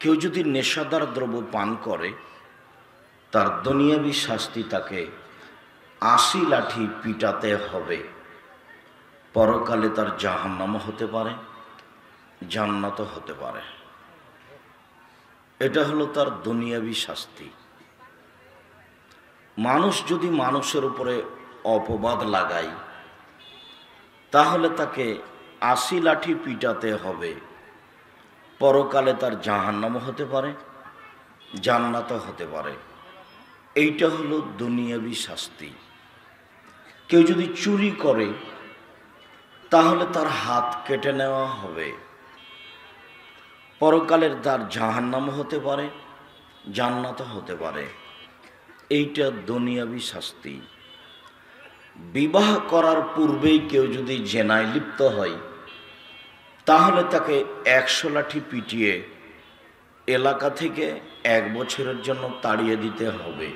কেউ যদি নেশাদার দ্রব্য পান করে তার দুনিয়াবী শাস্তি তাকে ৮০ লাঠি পিটাতে হবে। পরকালে তার জাহান্নামও হতে পারে, জান্নাতও হতে পারে। এটা হলো তার দুনিয়াবী শাস্তি। মানুষ যদি মানুষের উপরে অপবাদ লাগায় তাহলে তাকে ৮০ লাঠি পিটাতে হবে। পরকালে তার জাহান্নামও হতে পারে, জান্নাতও হতে পারে। এইটা হলো দুনিয়াবী শাস্তি। কেউ যদি চুরি করে তাহলে তার হাত কেটে নেওয়া হবে। পরকালের তার জাহান্নামও হতে পারে, জান্নাতও হতে পারে। এইটা দুনিয়াবী শাস্তি। বিবাহ করার পূর্বেই কেউ যদি জেনায় লিপ্ত হয় তাহলে তাকে ১০০ লাঠি পিটিয়ে এলাকা থেকে ১ বছরের জন্য তাড়িয়ে দিতে হবে।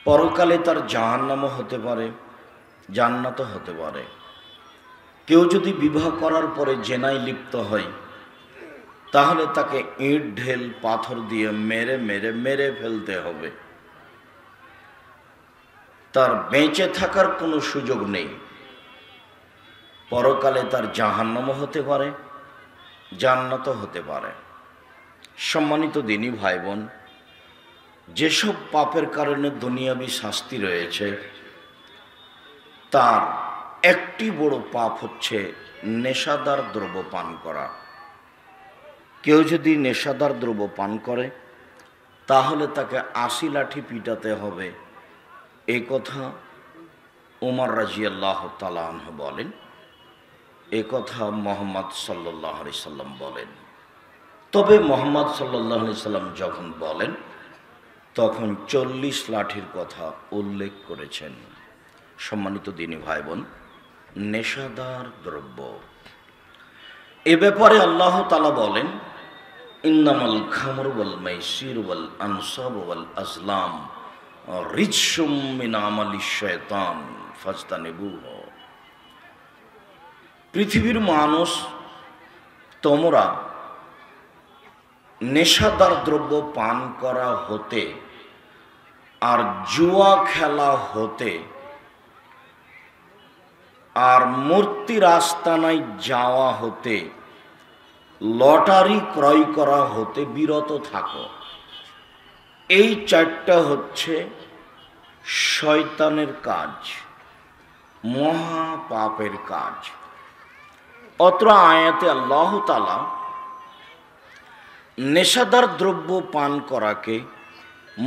পরকালে তার জাহান্নামও হতে পারে, জান্নাতও হতে পারে। কেউ যদি বিবাহ করার পরে জেনায় লিপ্ত হয় তাহলে তাকে ইট ঢেল পাথর দিয়ে মেরে মেরে মেরে ফেলতে হবে। তার বেঁচে থাকার কোনো সুযোগ নেই। পরকালে তার জাহান্নামও হতে পারে, জান্নাতও হতে পারে। সম্মানিত দিনী ভাই বোন, যেসব পাপের কারণে দুনিয়াবী শাস্তি রয়েছে তার একটি বড় পাপ হচ্ছে নেশাদার দ্রব্য পান করা। কেউ যদি নেশাদার দ্রব্য পান করে তাহলে তাকে ৮০ লাঠি পিটাতে হবে। এই কথা ওমর রাদিয়াল্লাহু তাআলা আনহু বলেন, এ কথা মুহাম্মদ সাল্লাল্লাহু আলাইহি সাল্লাম বলেন। তবে মুহাম্মদ সাল্লাল্লাহু আলাইহি সাল্লাম যখন বলেন তখন ৪০ লাঠির কথা উল্লেখ করেছেন। সম্মানিত দিনী ভাই বোন, নেশাদার দ্রব্য এ ব্যাপারে আল্লাহ তাআলা বলেন, ইন্নামাল খামরু ওয়াল মাইসির ওয়াল আনসাব ওয়াল আজলাম রিজসুম মিন আমালিশ শায়তান ফাজতানিবুহু। পৃথিবীর মানুষ, তোমরা নেশাদার দ্রব্য পান করা হতে আর জুয়া খেলা হতে আর মূর্তির আস্তানায় যাওয়া হতে, লটারি ক্রয় করা হতে বিরত থাকো। এই ৪টা হচ্ছে শয়তানের কাজ, মহা পাপের কাজ। অত্র আয়াতে আল্লাহ তাআলা নেশাদার দ্রব্য পান করাকে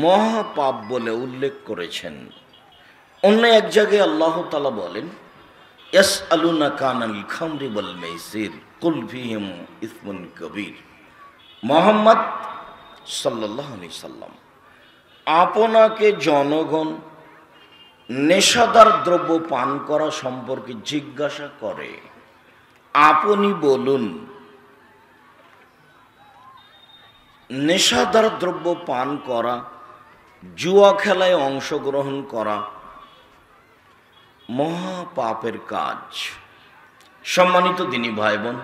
মহা পাপ বলে উল্লেখ করেছেন। অন্য এক জায়গায় আল্লাহ তাআলা বলেন, ইয়াসআলুনাকা আনিল খামরি ওয়াল মাইসির কুল ফীহিমা ইসমুন কবীর। মুহাম্মদ সাল্লাল্লাহু আলাইহি সাল্লাম, আপনাকে জনগণ নেশাদার দ্রব্য পান করা সম্পর্কে জিজ্ঞাসা করে, আপনি বলুন নেশাদার দ্রব্য পান করা, জুয়া খেলায় অংশগ্রহণ করা মহা পাপের কাজ। সম্মানিত দিনী ভাই বোন,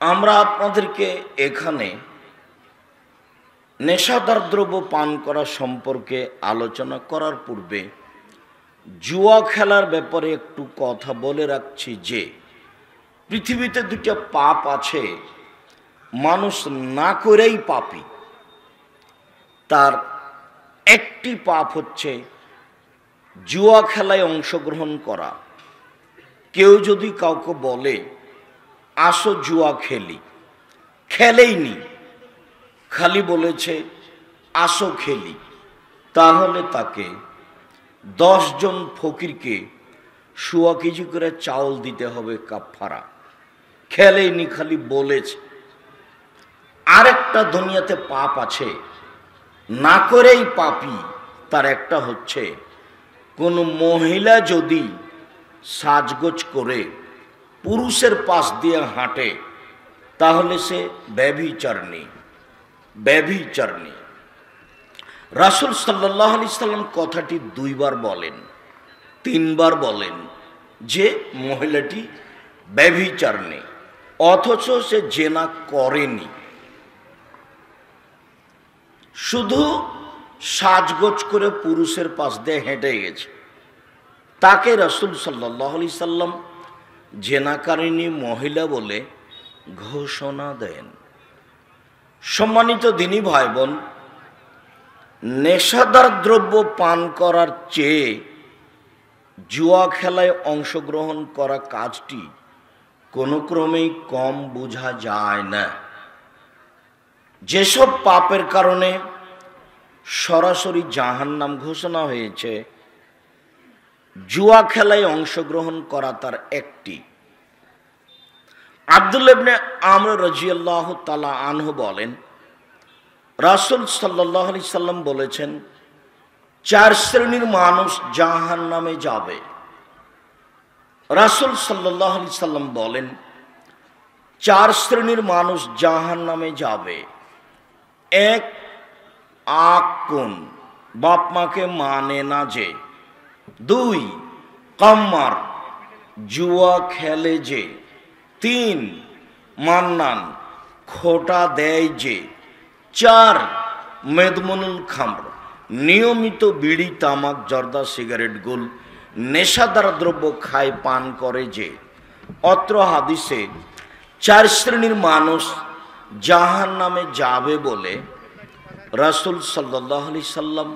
আমরা আপনাদেরকে এখানে নেশাদার দ্রব্য পান করা সম্পর্কে আলোচনা করার পূর্বে জুয়া খেলার ব্যাপারে একটু কথা বলে রাখছি যে পৃথিবীতে 2টা পাপ আছে, মানুষ না করেই পাপী। তার একটি পাপ হচ্ছে জুয়া খেলায় অংশগ্রহণ করা। কেউ যদি কাউকে বলে আসো জুয়া খেলি, খেলেইনি, খালি বলেছে আসো খেলি, তাহলে তাকে 10 জন ফকিরকে 1.25 কেজি করে চাউল দিতে হবে কাফারা। খেলেইনি, খালি বলেছে। আরেকটা দুনিয়াতে পাপ আছে, না করেই পাপী। তার একটা হচ্ছে কোন মহিলা যদি সাজগোজ করে পুরুষের পাশ দিয়ে হাঁটে তাহলে সে ব্যভিচারিণী। ব্যভিচারিণী। রাসূল সাল্লাল্লাহু আলাইহি সাল্লাম কথাটি 2 বার বলেন, 3 বার বলেন যে মহিলাটি ব্যভিচারিণী, অথচ সে জেনা করেনি। শুধু সাজগোজ করে পুরুষের পাশ দিয়ে হেঁটে গেছে, তাকে রাসূল সাল্লাল্লাহু আলাইহি সাল্লাম জেনাকারিনী মহিলা বলে ঘোষণা দেন। সম্মানিত দিনী ভাই বোন, নেশাদার দ্রব্য পান করার চেয়ে জুয়া খেলায় অংশগ্রহণ করা কাজটি কোনো ক্রমেই কম বোঝা যায় না। যেসব পাপের কারণে সরাসরি জাহান্নাম ঘোষণা হয়েছে, জুয়া খেলায় অংশগ্রহণ করা তার একটি। আব্দুল্লাহ ইবনে আমর রাদিয়াল্লাহু তাআলা আনহু বলেন, রাসূল সাল্লাল্লাহু আলাইহি সাল্লাম বলেছেন, 4 শ্রেণীর মানুষ জাহান্নামে যাবে। রাসূল সাল্লাল্লাহু আলাইহি সাল্লাম বলেন, 4 শ্রেণীর মানুষ জাহান্নামে যাবে। 1, আকুন, বাপ মাকে মানে না যে। 2, কাম্মার, জুয়া খেলে যে। 3, মান্নান, খোটা দেয় যে। 4, মেদমুনুল খামর, নিয়মিত বিড়ি তামাক জর্দা সিগারেট গুল নেশাদার দ্রব্য খায় পান করে যে। অত্র হাদিসে 4 শ্রেণীর মানুষ জাহান্নামে যাবে বলে রাসূল সাল্লাল্লাহু আলাইহি সাল্লাম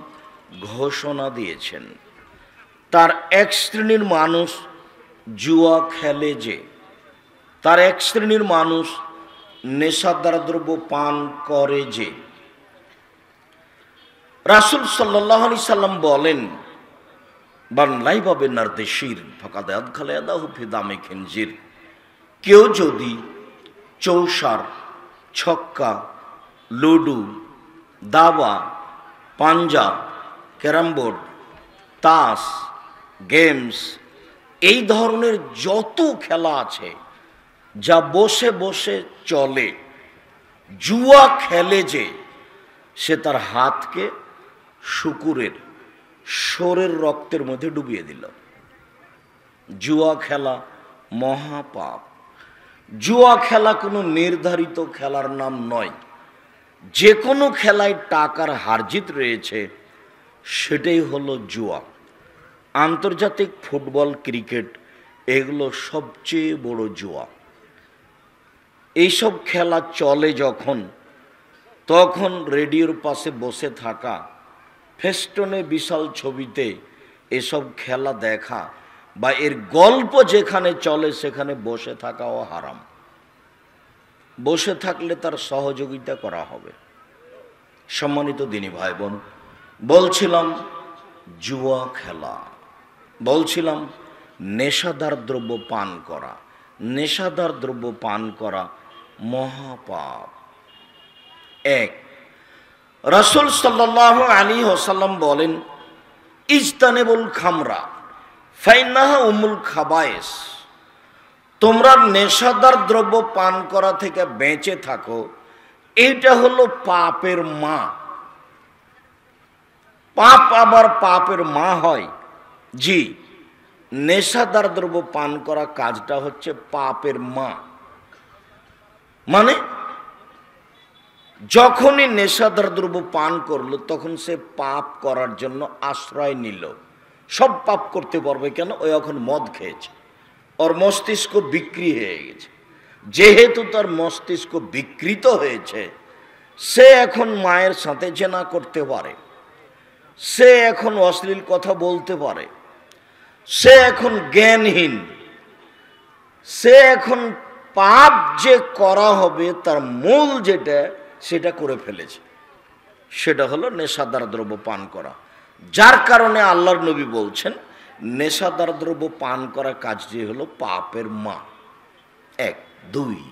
ঘোষণা দিয়েছেন। তার 1 শ্রেণীর মানুষ জুয়া খেলে যে, তার 1 শ্রেণীর মানুষ নেশাদার দ্রব্য পান করে যে। রাসূল সাল্লাল্লাহু আলাইহি সাল্লাম বলেন, বান লাইবা বিনারদিশির ফাকাদ আদখালা ইয়াদাহু ফি দামি খিনজির। কেউ যদি চৌসার, ছক্কা, লুডু, দাবা, পাঞ্জা, ক্যারামবোর্ড, তাস, গেমস, এই ধরনের যত খেলা আছে যা বসে বসে চলে, জুয়া খেলে যে, সে তার হাতকে শুকুরের শোরের রক্তের মধ্যে ডুবিয়ে দিল। জুয়া খেলা মহাপাপ। জুয়া খেলা কোনো নির্ধারিত খেলার নাম নয়। যে কোনো খেলায় টাকার হারজিত রয়েছে, সেটাই হলো জুয়া। আন্তর্জাতিক ফুটবল, ক্রিকেট, এগুলো সবচেয়ে বড় জুয়া। এইসব খেলা চলে যখন, তখন রেডিওর পাশে বসে থাকা, ফেস্টনে বিশাল ছবিতে এসব খেলা দেখা বা এর গল্প যেখানে চলে সেখানে বসে থাকাও হারাম। বসে থাকলে তার সহযোগিতা করা হবে। সম্মানিত দিনী ভাই বোন, বলছিলাম জুয়া খেলা, বলছিলাম নেশাদার দ্রব্য পান করা। নেশাদার দ্রব্য পান করা মহাপাপ। 1, রাসূল সাল্লাল্লাহু আলাইহি ওয়াসাল্লাম বলেন, ইজতানিবুল খামরা ফাইন্নাহা উম্মুল খাবায়েস। তোমরা নেশাদার দ্রব্য পান করা থেকে বেঁচে থাকো, এইটা হলো পাপের মা। পাপ আবার পাপের মা হয়? জি, নেশাদার দ্রব্য পান করা কাজটা হচ্ছে পাপের মা। মানে যখনই নেশাদার দ্রব্য পান করলো, তখন সে পাপ করার জন্য আশ্রয় নিল। সব পাপ করতে পারবে কেন? ওই এখন মদ খেয়েছে, ওর মস্তিষ্ক বিক্রি হয়ে গেছে। যেহেতু তার মস্তিষ্ক বিকৃত হয়েছে, সে এখন মায়ের সাথে জেনা করতে পারে, সে এখন অশ্লীল কথা বলতে পারে, সে এখন জ্ঞানহীন, সে এখন পাপ যে করা হবে তার মূল যেটা, সেটা করে ফেলেছে। সেটা হলো নেশাদার দ্রব্য পান করা। যার কারণে আল্লাহর নবী বলছেন, নেশাদার দ্রব্য পান করা কাজটি হলো পাপের মা। 1, 2,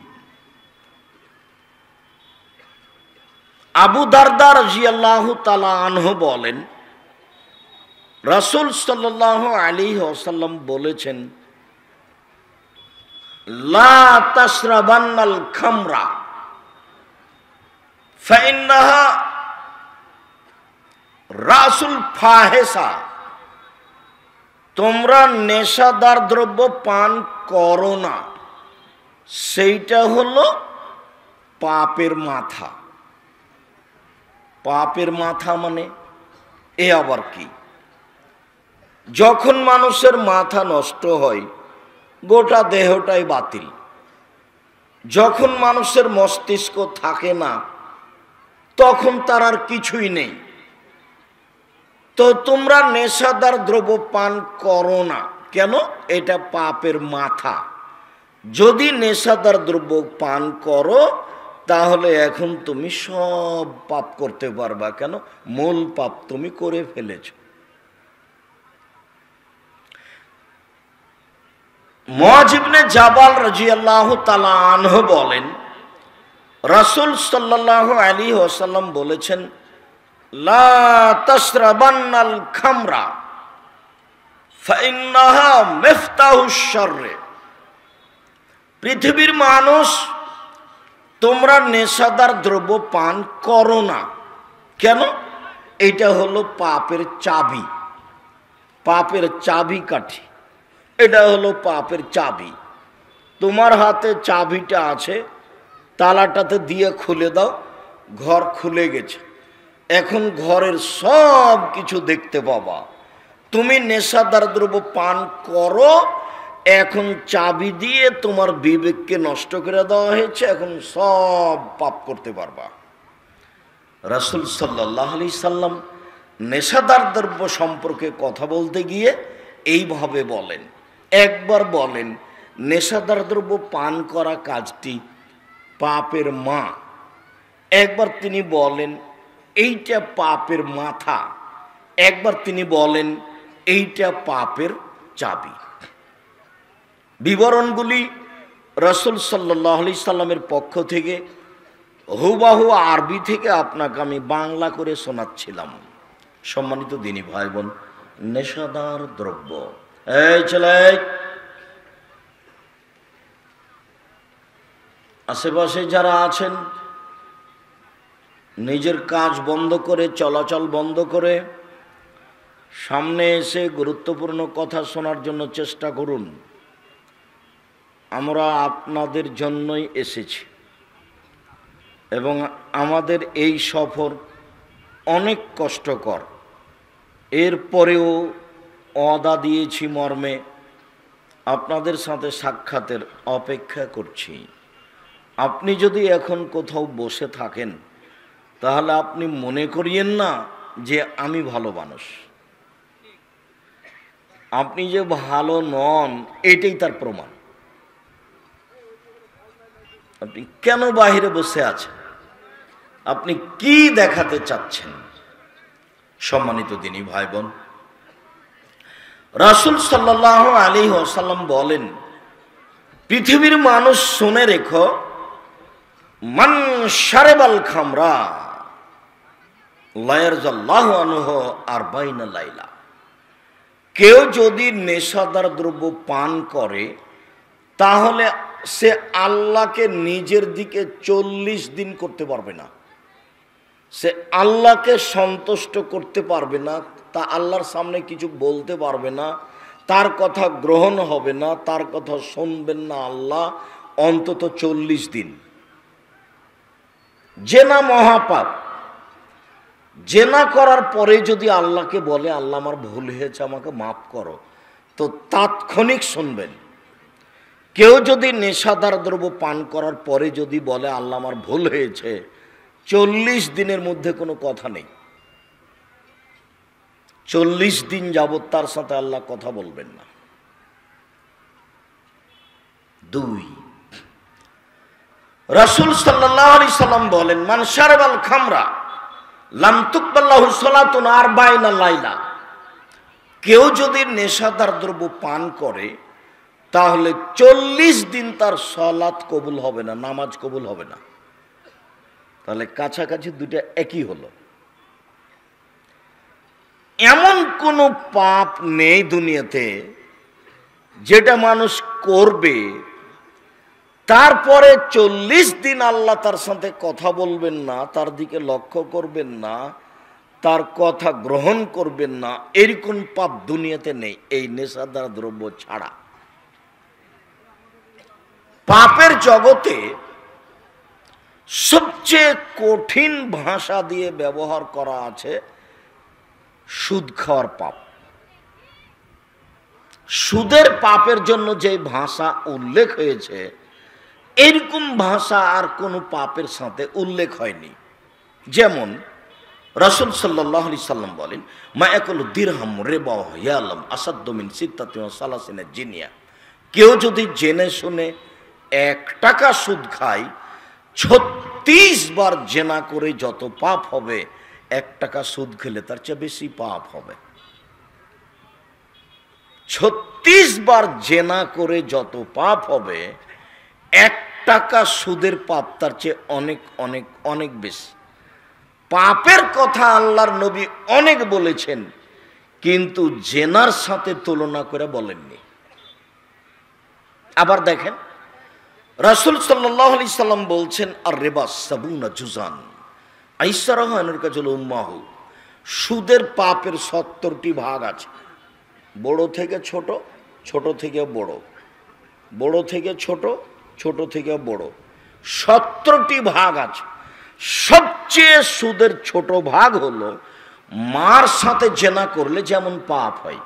আবু দারদা রাদিয়াল্লাহু তাআলা আনহু বলেন, রাসূল সাল্লাল্লাহু আলাইহি ওয়াসাল্লাম বলেছেন, লা তাশরাবান্নাল খামরা ফাইন্নাহা রাসুল ফাহেসা। তোমরা নেশাদার দ্রব্য পান করো না, সেইটা হলো পাপের মাথা। পাপের মাথা মানে এ আবার কি? যখন মানুষের মাথা নষ্ট হয় গোটা দেহটাই বাতিল। যখন মানুষের মস্তিষ্ক থাকে না তখন তার আর কিছুই নেই। তো তোমরা নেশাদার দ্রব্য পান করো না কেন? এটা পাপের মাথা। যদি নেশাদার দ্রব্য পান করো তাহলে এখন তুমি সব পাপ করতে পারবা। কেন? মূল পাপ তুমি করে ফেলেছ। মুআয ইবনে জাবাল রাদিয়াল্লাহু তাআলা আনহু বলেন, রাসূল সাল্লাল্লাহু আলাইহি ওয়াসাল্লাম বলেছেন, লা তাশরাবান্নাল খামরা ফাইন্নাহা মিফতাহুশ শাররি। পৃথিবীর মানুষ, তোমরা নেশাদার দ্রব্য পান করো না কেন? এটা হলো পাপের চাবি, পাপের চাবি কাঠি। এটা হলো পাপের চাবি। তোমার হাতে চাবিটা আছে, তালাটাতে দিয়ে খুলে দাও, ঘর খুলে গেছে। এখন ঘরের সব কিছু দেখতে পাবা। তুমি নেশাদার দ্রব্য পান করো, এখন চাবি দিয়ে তোমার বিবেককে নষ্ট করে দেওয়া হয়েছে, এখন সব পাপ করতে পারবা। রাসূল সাল্লাল্লাহু আলাইহি সাল্লাম নেশাদার দ্রব্য সম্পর্কে কথা বলতে গিয়ে এইভাবে বলেন। একবার বলেন নেশাদার দ্রব্য পান করা কাজটি পাপের মা। একবার তিনি বলেন এইটা পাপের মাথা। একবার তিনি বলেন এইটা পাপের চাবি। বিবরণগুলি রাসূল সাল্লাল্লাহু আলাইহি সাল্লামের পক্ষ থেকে হুবাহু আরবি থেকে আপনাকে আমি বাংলা করে শোনাচ্ছিলাম। সম্মানিত দিনী ভাই বোন, নেশাদার দ্রব্য, এই ছেলে, আশেপাশে যারা আছেন নিজের কাজ বন্ধ করে, চলাচল বন্ধ করে সামনে এসে গুরুত্বপূর্ণ কথা শোনার জন্য চেষ্টা করুন। আমরা আপনাদের জন্যই এসেছি এবং আমাদের এই সফর অনেক কষ্টকর। এরপরেও ওয়াদা দিয়েছি মর্মে আপনাদের সাথে সাক্ষাতের অপেক্ষা করছি। আপনি যদি এখন কোথাও বসে থাকেন তাহলে আপনি মনে করিয়েন না যে আমি ভালো মানুষ। আপনি যে ভালো নন এটাই তার প্রমাণ। আপনি কেন বাইরে বসে আছেন? আপনি কি দেখাতে চাচ্ছেন? সম্মানিত দিনী ভাই বোন, রাসূল সাল্লাল্লাহু আলাইহি ওয়াসাল্লাম বলেন, পৃথিবীর মানুষ শুনে রেখো, মান শারাবাল খামরা লা ইয়ারজাল্লাহু আনহু আরবাইনা লাইলা। কেউ যদি নেশাদার দ্রব্য পান করে তাহলে সে আল্লাহকে নিজের দিকে 40 দিন করতে পারবে না। সে আল্লাহকে সন্তুষ্ট করতে পারবে না, তা আল্লাহর সামনে কিছু বলতে পারবে না, তার কথা গ্রহণ হবে না, তার কথা শুনবেন না আল্লাহ অন্তত 40 দিন। জেনা মহাপাপ। জেনা করার পরে যদি আল্লাহকে বলে আল্লাহ আমার ভুল হয়েছে, আমাকে মাফ করো, তো তাৎক্ষণিক শুনবেন। কেউ যদি নেশাদার দ্রব্য পান করার পরে যদি বলে আল্লাহ আমার ভুল হয়েছে, 40 দিনের মধ্যে কোনো কথা নেই। 40 দিন যাবত তার সাথে আল্লাহ কথা বলবেন না। 2, রাসূল সাল্লাল্লাহু আলাইহি সাল্লাম বলেন, মান শারাবাল খামরা লাম তুকবাল্লাহু সালাতুন আরবাইনা লাইলা। কেউ যদি নেশাদার দ্রব্য পান করে তাহলে 40 দিন তার সালাত কবুল হবে না, নামাজ কবুল হবে না। তাহলে কাছাকাছি দুইটা একই হলো। এমন কোনো পাপ নেই দুনিয়াতে যেটা মানুষ করবে তারপরে 40 দিন আল্লাহ তার সাথে কথা বলবেন না, তার দিকে লক্ষ্য করবেন না, তার কথা গ্রহণ করবেন না, এরকম পাপ দুনিয়াতে নেই এই নেশাদার দ্রব্য ছাড়া। পাপের জগতে সবচেয়ে কঠিন ভাষা দিয়ে ব্যবহার করা আছে সুদ খাওয়ার পাপ। সুদের পাপের জন্য যে ভাষা উল্লেখ হয়েছে, এরকম ভাষা আর কোনো পাপের সাথে উল্লেখ হয়নি। যেমন রাসূল সাল্লাল্লাহু আলাইহি সাল্লাম বলেন, মা ইয়াকুলু দিরহাম রিবা ইয়ালাম আসাদ্দু মিন সিত্তাতি ওয়া সালাসিনা জিনিয়া। কেউ যদি জেনে শুনে 1 টাকা সুদ খায়, 36 বার জেনা করে যত পাপ হবে, 1 টাকা সুদ খেলে তার চেয়ে বেশি পাপ হবে। 36 বার জেনা করে যত পাপ হবে, 1 টাকা সুদের পাপ তার চেয়ে অনেক অনেক অনেক বেশি। পাপের কথা আল্লাহর নবী অনেক বলেছেন, কিন্তু জেনার সাথে তুলনা করে বলেননি। আবার দেখেন, রাসূল সাল্লাল্লাহু আলাইহি সাল্লাম বলছেন, আর রিবা সাবুনা জুজান আইসারাহানুর কাজল উম্মাহু। সুদের পাপের 70টি ভাগ আছে। বড় থেকে ছোট, ছোট থেকে বড়, বড় থেকে ছোট, ছোট থেকে বড়, 70টি ভাগ আছে। সবচেয়ে সুদের ছোট ভাগ হলো মার সাথে জেনা করলে যেমন পাপ হয়।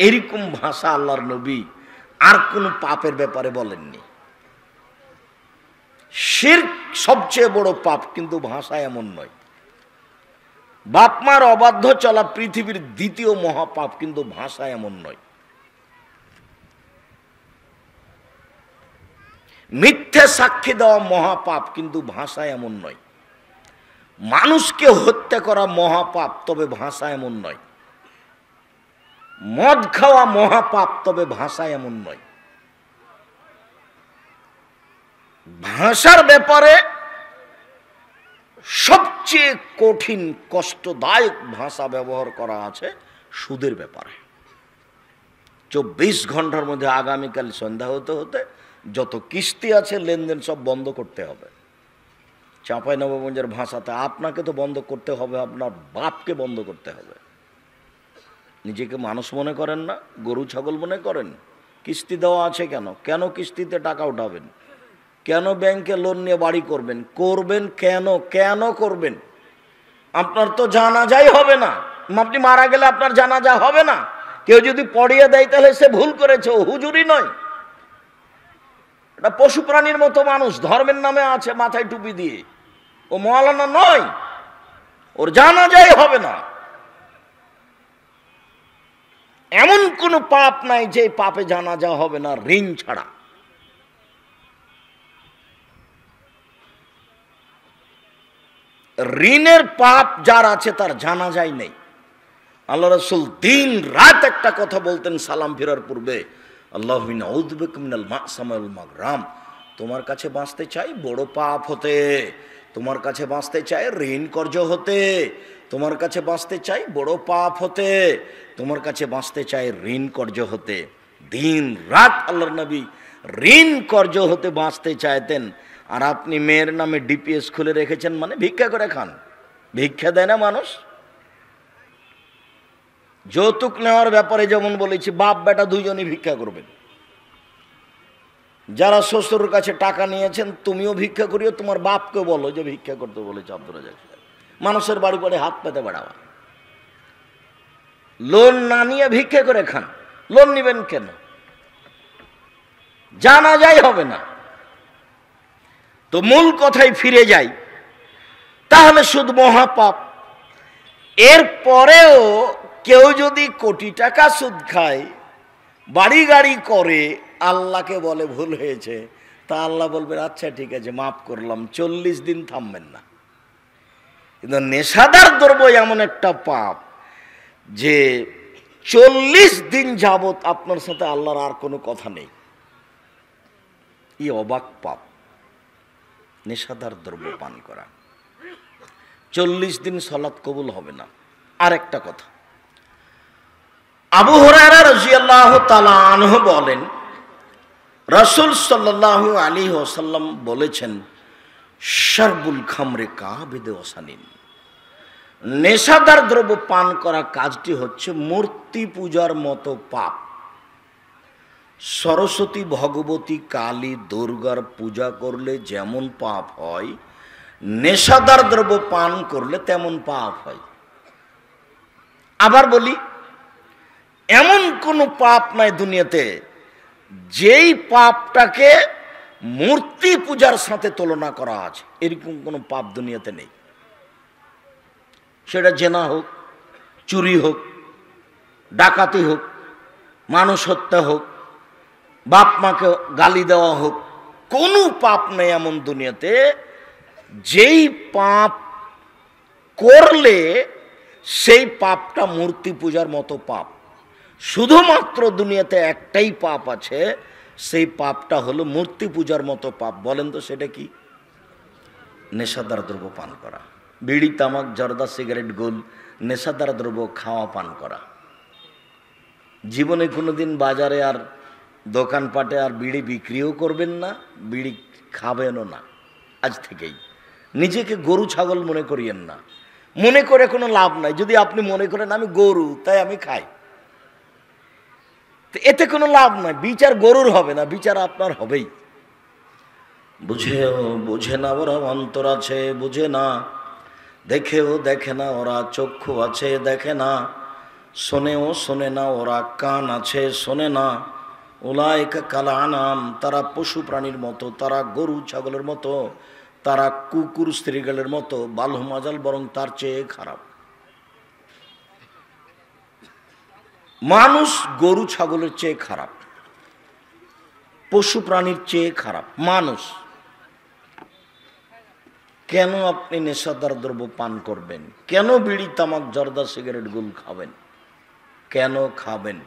এরকম ভাষা আল্লাহর নবী আর কোন পাপের ব্যাপারে বলেননি। শিরক সবচেয়ে বড় পাপ, কিন্তু ভাষা এমন নয়। বাপ মার অবাধ্য চলা পৃথিবীর 2য় মহাপাপ, কিন্তু ভাষা এমন নয়। মিথ্যে সাক্ষী দেওয়া মহাপাপ, কিন্তু ভাষা এমন নয়। মানুষকে হত্যা করা মহাপাপ, তবে ভাষা এমন নয়। মদ খাওয়া মহাপাপ, তবে ভাষা এমন নয়। ভাষার ব্যাপারে সবচেয়ে কঠিন কষ্টদায়ক ভাষা ব্যবহার করা আছে সুদের ব্যাপারে। 24 ঘন্টার মধ্যে আগামীকাল সন্ধ্যা হতে হতে যত কিস্তি আছে লেনদেন সব বন্ধ করতে হবে। চাঁপাইনবাবগঞ্জের ভাষাতে আপনাকে তো বন্ধ করতে হবে, আপনার বাপকে বন্ধ করতে হবে। নিজেকে মানুষ মনে করেন না, গরু ছাগল মনে করেন? কিস্তি দেওয়া আছে কেন? কেন কিস্তিতে টাকা উঠাবেন? কেন ব্যাংকে লোন নিয়ে বাড়ি করবেন? করবেন কেন? কেন করবেন? আপনার তো জানাজাই হবে না। আপনি মারা গেলে আপনার জানাজা হবে না। কেউ যদি পড়িয়ে দেয় তাহলে সে ভুল করেছে, ও হুজুরি নয়। এটা পশু প্রাণীর মতো মানুষ, ধর্মের নামে আছে মাথায় টুপি দিয়ে, ও মাওলানা নয়, ওর জানাজাই হবে না। এমন কোন পাপ নাই যে পাপে জানাজা হবে না, ঋণ ছাড়া। ঋণের পাপ যার আছে তার জানাজাই নেই। আল্লাহ রাসূল দিন রাত একটা কথা বলতেন সালাম ফেরার পূর্বে, আল্লাহুম্মা আউযু বিকা মিনাল মা'সামি ওয়াল মাগরাম। তোমার কাছে বাঁচতে চাই বড় পাপ হতে, তোমার কাছে বাঁচতে চাই ঋণ কর্জ হতে, তোমার কাছে বাঁচতে চাই বড় পাপ হতে, তোমার কাছে বাঁচতে চাই ঋণ কর্জ হতে। দিন রাত আল্লাহর নবী ঋণ কর্জ হতে বাঁচতে চাইতেন। আর আপনি মেয়ের নামে ডিপিএস খুলে রেখেছেন, মানে ভিক্ষা করে খান। ভিক্ষা দেয় না মানুষ? যৌতুক নেওয়ার ব্যাপারে যেমন বলেছি, বাপ বেটা দুইজনই ভিক্ষা করবেন। যারা শ্বশুরের কাছে টাকা নিয়েছেন, তুমিও ভিক্ষা করিও, তোমার বাপকে বলো যে ভিক্ষা করতে বলেছে আব্দুর রাজ্জাক সাহেব। মানুষের বাড়ি পড়ে হাত পেতে বেড়াওয়া। লোন না নিয়ে ভিক্ষা করে খান। লোন নিবেন কেন? জানাজাই হবে না। তো মূল কথায় ফিরে যাই, তাহলে সুদ মহাপাপ। এরপরেও কেউ যদি কোটি টাকা সুদ খায়, বাড়ি গাড়ি করে, আল্লাহকে বলে ভুল হয়েছে, তা আল্লাহ বলবেন আচ্ছা ঠিক আছে মাফ করলাম, 40 দিন থামবেন না। কিন্তু নেশাদার দ্রব্য এমন একটা পাপ যে 40 দিন যাবত আপনার সাথে আল্লাহর আর কোনো কথা নেই। এই অবাক পাপ, নেশাদার দ্রব্য পান করা। 40 দিন সালাত কবুল হবে না। আর একটা কথা, আবু হুরায়রা রাদিয়াল্লাহু তাআলা আনহু বলেন, রাসূল সাল্লাল্লাহু আলাইহি ওয়াসাল্লাম বলেছেন, শারবুল খামরে কাবিদে ওয়াসানিন। নেশাদার দ্রব্য পান করা কাজটি হচ্ছে মূর্তি পূজার মতো পাপ। সরস্বতী, ভগবতী, কালী, দুর্গার পূজা করলে যেমন পাপ হয়, নেশাদার দ্রব্য পান করলে তেমন পাপ হয়। আবার বলি, এমন কোনো পাপ নাই দুনিয়াতে যেই পাপটাকে মূর্তি পূজার সাথে তুলনা করা আছে, এরকম কোনো পাপ দুনিয়াতে নেই। সেটা জেনা হোক, চুরি হোক, ডাকাতি হোক, মানুষ হত্যা হোক, বাপ মাকে গালি দেওয়া হোক, কোনো পাপ নেই এমন দুনিয়াতে যেই পাপ করলে সেই পাপটা মূর্তি পূজার মতো পাপ। শুধুমাত্র দুনিয়াতে একটাই পাপ আছে, সেই পাপটা হলো মূর্তি পূজার মতো পাপ। বলেন তো সেটা কি? নেশাদার দ্রব্য পান করা, বিড়ি, তামাক, জর্দা, সিগারেট, গোল, নেশাদার দ্রব্য খাওয়া পান করা। জীবনে কোনোদিন বাজারে আর দোকানপাটে আর বিড়ি বিক্রিও করবেন না, বিড়ি খাবেনও না। আজ থেকেই নিজেকে গরু ছাগল মনে করিয়েন না। মনে করে কোনো লাভ নাই। যদি আপনি মনে করেন আমি গরু তাই আমি খাই, এতে কোনো লাভ নাই। বিচার গরুর হবে না, বিচার আপনার হবেই। বুঝেও বুঝে না ওরা, অন্তর আছে বুঝে না, দেখেও দেখে না ওরা, চক্ষু আছে দেখে না, শোনেও শোনে না ওরা, কান আছে শোনে না। উলাইকা কাল আনাম, তারা পশু প্রাণীর মতো, তারা গরু ছাগলের মতো, তারা কুকুর স্ত্রীগালের মতো, বালহু মাজাল, বরং তার চেয়ে খারাপ। মানুষ গরু ছাগলের চেয়ে খারাপ, পশু প্রাণীর চেয়ে খারাপ মানুষ। কেন আপনি নেশাদার দ্রব্য পান করবেন? কেন বিড়ি, তামাক, জর্দা, সিগারেট, গুল খাবেন? কেন খাবেন?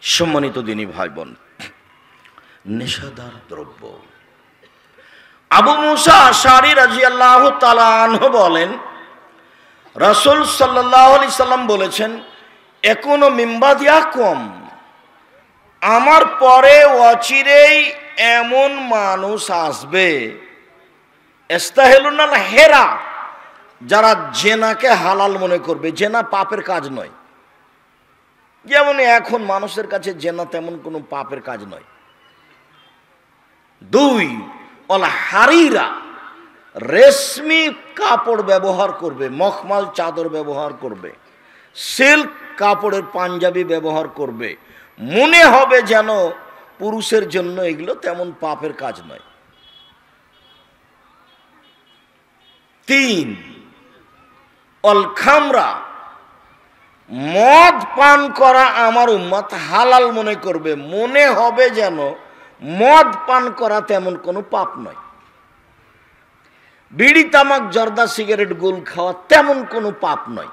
সম্মানিত দিনী ভাই বোন, নেশাদার দ্রব্য। আবু মুসা আশআরী রাদিয়াল্লাহু তাআলা আনহু বলেন, রাসূল সাল্লাল্লাহু আলাইহি সাল্লাম বলেছেন, একুনু মিন বাদিয়াকুম, আমার পরে অচিরেই এমন মানুষ আসবে, ইস্তাহিলুনাল হেরা, যারা জেনাকে হালাল মনে করবে। জেনা পাপের কাজ নয়, যেমন এখন মানুষের কাছে জেনা তেমন কোনো পাপের কাজ নয়। দুই, অল হারিরা, রেশমি কাপড় ব্যবহার করবে, মখমাল চাদর ব্যবহার করবে, সিল্ক কাপড়ের পাঞ্জাবি ব্যবহার করবে, মনে হবে যেন পুরুষের জন্য এগুলো তেমন পাপের কাজ নয়। তিন, অল খামরা, মদ পান করা আমার উম্মত হালাল মনে করবে, মনে হবে যেন মদ পান করা তেমন কোনো পাপ নয়। বিড়ি, তামাক, জর্দা, সিগারেট, গুল খাওয়া তেমন কোনো পাপ নয়,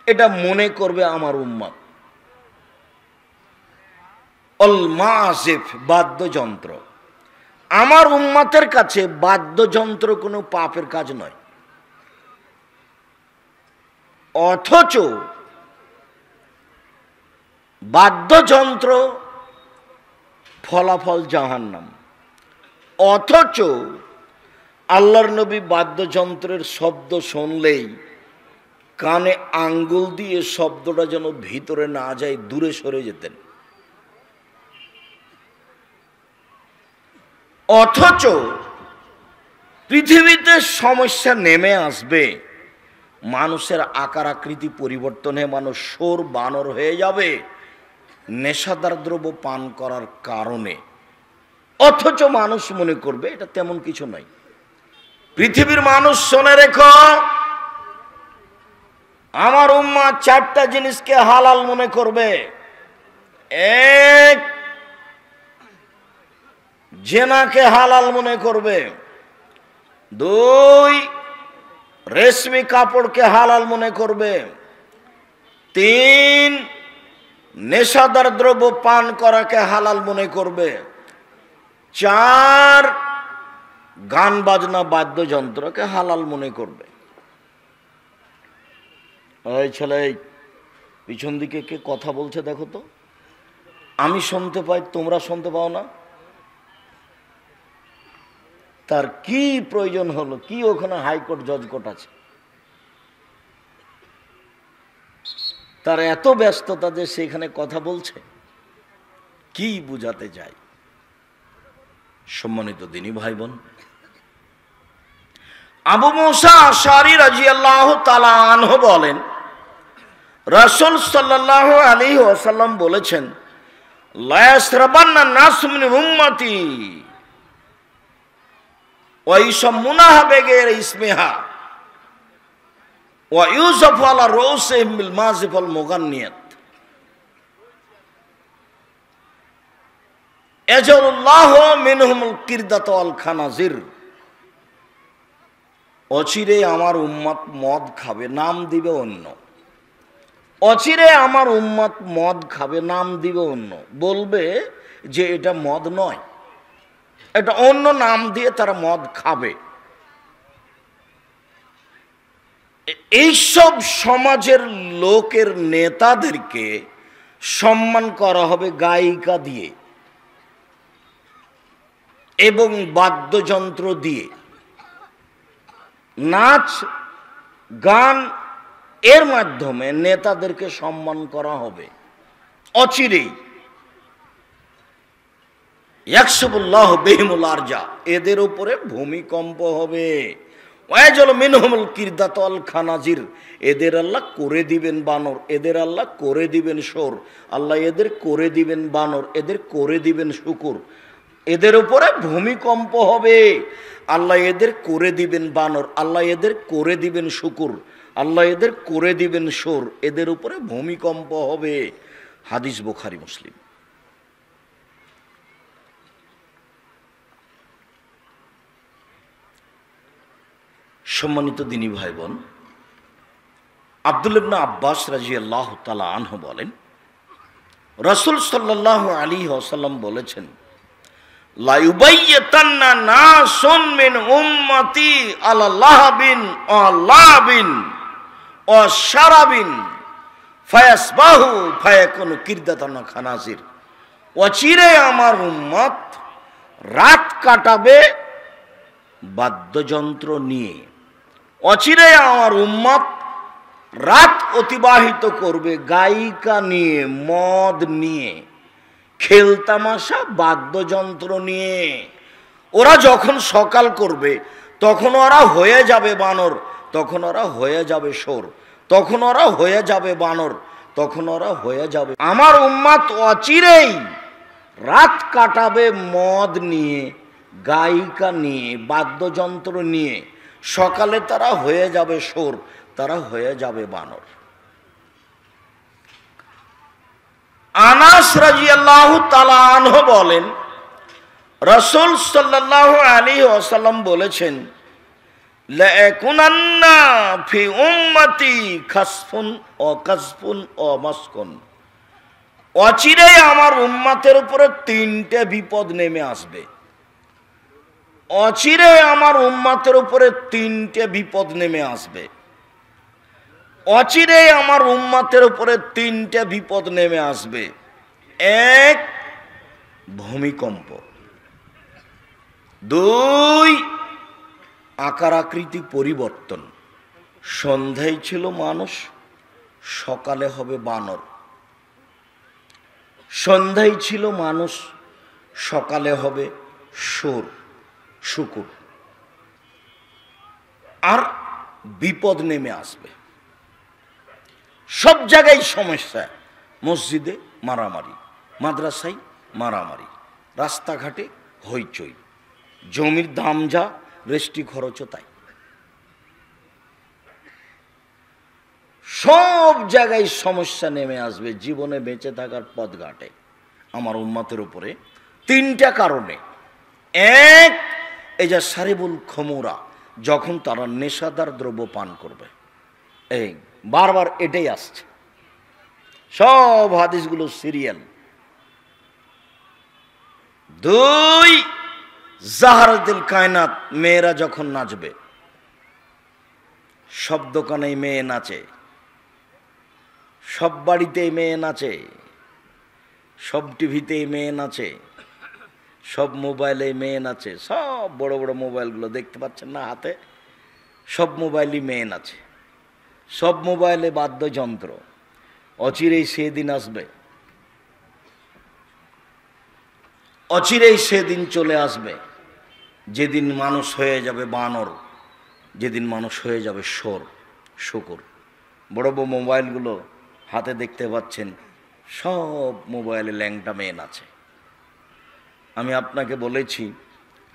এটা মনে করবে আমার উম্মত। অল মাযিফ, বাদ্যযন্ত্র, আমার উম্মতের কাছে বাদ্যযন্ত্র কোনো পাপের কাজ নয়। অথচ বাদ্যযন্ত্র ফলাফল জাহান্নাম। অথচ আল্লাহর নবী বাদ্যযন্ত্রের শব্দ শুনলেই কানে আঙ্গুল দিয়ে শব্দটা যেন ভিতরে না যায় দূরে সরে যেতেন। অথচ পৃথিবীতে সমস্যা নেমে আসবে, মানুষের আকার আকৃতি পরিবর্তন হয়ে মানুষ শোর বানর হয়ে যাবে নেশাদার দ্রব্য পান করার কারণে। অথচ মানুষ মনে করবে এটা তেমন কিছু নয়। পৃথিবীর মানুষ শুনে রেখো, আমার উম্মাহ চারটা জিনিসকে হালাল মনে করবে। এক, জেনাকে হালাল মনে করবে। দুই, রেশমি কাপড়কে হালাল মনে করবে। তিন, নেশাদার দ্রব্য পান করাকে হালাল মনে করবে। চার, গান বাজনা বাদ্যযন্ত্রকে হালাল মনে করবে। এই ছেলে, পিছন দিকে কে কথা বলছে দেখো তো, আমি শুনতে পাই তোমরা শুনতে পাও না? তার কি প্রয়োজন হলো? কি ওখানে হাইকোর্ট জজ কোর্ট আছে? তার এত ব্যস্ততা যে সেখানে কথা বলছে? কি বুঝাতে চাই? সম্মানিত দিনী ভাই বোন, আবু মুসা আশআরী রাদিয়াল্লাহু তাআলা আনহু বলেন, রাসূল সাল্লাল্লাহু আলাইহি ওয়াসাল্লাম বলেছেন, লা ইয়াসরাবান্না নাসু মিন উম্মতি ওয়া ইসাম্মুনাহা বিগাইরি ইসমিহা ওয়া ইউযাফু আলা রুউসিহিম বিল মাযিফ আল মুগান্নিয়াত ইয়াজআলুল্লাহু মিনহুমুল কিরদাতা ওয়াল খানাজির। অচিরে আমার উম্মত মদ খাবে, নাম দিবে অন্য। অচিরে আমার উম্মত মদ খাবে, নাম দিবে অন্য। বলবে যে এটা মদ নয়, এটা অন্য নাম দিয়ে তারা মদ খাবে। এইসব সমাজের লোকের নেতাদেরকে সম্মান করা হবে গায়িকা দিয়ে এবং বাদ্যযন্ত্র দিয়ে, নাচ গান এর মাধ্যমে নেতাদেরকে সম্মান করা হবে। অচিরেই ইয়াকসুবুল্লাহু বিহিমুল আরজা, এদের উপরে ভূমিকম্প হবে। ওয়ায়াজলু মিনহুমুল কিরদাতা ওয়াল খানাজির, এদের আল্লাহ করে দিবেন বানর, এদের আল্লাহ করে দিবেন শোর, আল্লাহ এদের করে দিবেন বানর, এদের করে দিবেন শুকুর। এদের উপরে ভূমিকম্প হবে, আল্লাহ এদের করে দিবেন বানর, আল্লাহ এদের করে দিবেন শুকুর, আল্লাহ এদের করে দিবেন শোর, এদের উপরে ভূমিকম্প হবে। হাদিস বুখারী মুসলিম। সম্মানিত দিনী ভাই বোন, আব্দুল্লাহ ইবনে আব্বাস রাদিয়াল্লাহু তাআলা আনহু বলেন, রাসূল সাল্লাল্লাহু আলাইহি ওয়াসাল্লাম বলেছেন, লা ইউবাইয়াতান্না নাসুন মিন উম্মতি আলা লাহাবিন ওয়া লাবিন ওয়া শারাবিন ফায়াসবাহু ফায়াকুনু কিরদাতান খানাজির। অচিরে আমার উম্মত রাত কাটাবে বাদ্যযন্ত্র নিয়ে, অচিরে আমার উম্মত রাত অতিবাহিত করবে গায়িকা নিয়ে, মদ নিয়ে, খেলতামাশা বাদ্যযন্ত্র নিয়ে। ওরা যখন সকাল করবে তখন ওরা হয়ে যাবে বানর, তখন ওরা হয়ে যাবে শোর, তখন ওরা হয়ে যাবে বানর, তখন ওরা হয়ে যাবে। আমার উম্মত অচিরেই রাত কাটাবে মদ নিয়ে, গায়িকা নিয়ে, বাদ্যযন্ত্র নিয়ে। সকালে তারা হয়ে যাবে শোর, তারা হয়ে যাবে বানর। আনাস রাদিয়াল্লাহু তাআলা আনহু বলেন, রাসূল সাল্লাল্লাহু আলাইহি ওয়াসাল্লাম বলেছেন, লায়াকুনান্না ফি উম্মতি খাসফুন ওয়া কাসফুন ওয়া মাসকুন। অচিরেই আমার উম্মতের উপরে তিনটে বিপদ নেমে আসবে। অচিরে আমার উম্মতের উপরে তিনটে বিপদ নেমে আসবে। অচিরে আমার উম্মতের উপরে তিনটে বিপদ নেমে আসবে। এক, ভূমিকম্প। দুই, আকার আকৃতি পরিবর্তন। সন্ধ্যায় ছিল মানুষ, সকালে হবে বানর। সন্ধ্যায় ছিল মানুষ, সকালে হবে শোর, শুকুর। আর বিপদ নেমে আসবে। সব জায়গায় সমস্যা। মসজিদে মারামারি, মাদ্রাসায় মারামারি, রাস্তাঘাটে হইচই, জমির দাম যা, রেস্টি খরচও তাই। সব জায়গায় সমস্যা নেমে আসবে জীবনে বেঁচে থাকার পথঘাটে আমার উম্মতের উপরে তিনটা কারণে। এক, এই যে সারিবুল খমুরা, যখন তারা নেশাদার দ্রব্য পান করবে। এই বারবার এটাই আসছে, সব হাদিসগুলো সিরিয়াল। দুই, জাহারাতুল কায়নাত, মেয়েরা যখন নাচবে। সব দোকানেই মেয়ে নাচে, সব বাড়িতেই মেয়ে নাচে, সব টিভিতেই মেয়ে নাচে, সব মোবাইলে মেয়ে নাচে। সব বড় বড় মোবাইলগুলো দেখতে পাচ্ছেন না হাতে, সব মোবাইলই মেয়ে নাচে, সব মোবাইলে বাদ্যযন্ত্র। অচিরেই সেদিন আসবে অচিরেই সেদিন চলে আসবে যেদিন মানুষ হয়ে যাবে বানর, যেদিন মানুষ হয়ে যাবে শুকুর। বড় বড় মোবাইলগুলো হাতে দেখতে পাচ্ছেন, সব মোবাইলে ল্যাংটা মেন আছে। আমি আপনাকে বলেছি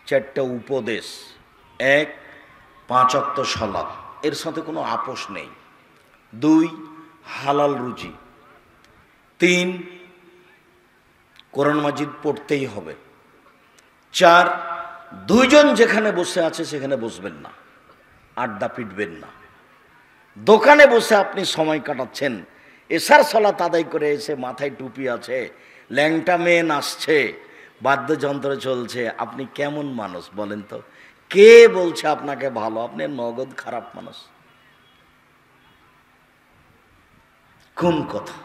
4টা উপদেশ। 1, 5 ওয়াক্ত সালাত, এর সাথে কোনো আপোষ নেই। 2, হালাল রুজি। 3, কোরআন মাজিদ পড়তেই হবে। 4, 2 জন যেখানে বসে আছে সেখানে বসবেন না, আড্ডা পিটবেন না। দোকানে বসে আপনি সময় কাটাচ্ছেন, এশার সালাত আদায় করে এসে মাথায় টুপি আছে, ল্যাংটা মেন আসছে, বাদ্যযন্ত্র চলছে, আপনি কেমন মানুষ বলেন তো? কে বলছে আপনাকে ভালো? আপনি নগদ খারাপ মানুষ। কোন কথা?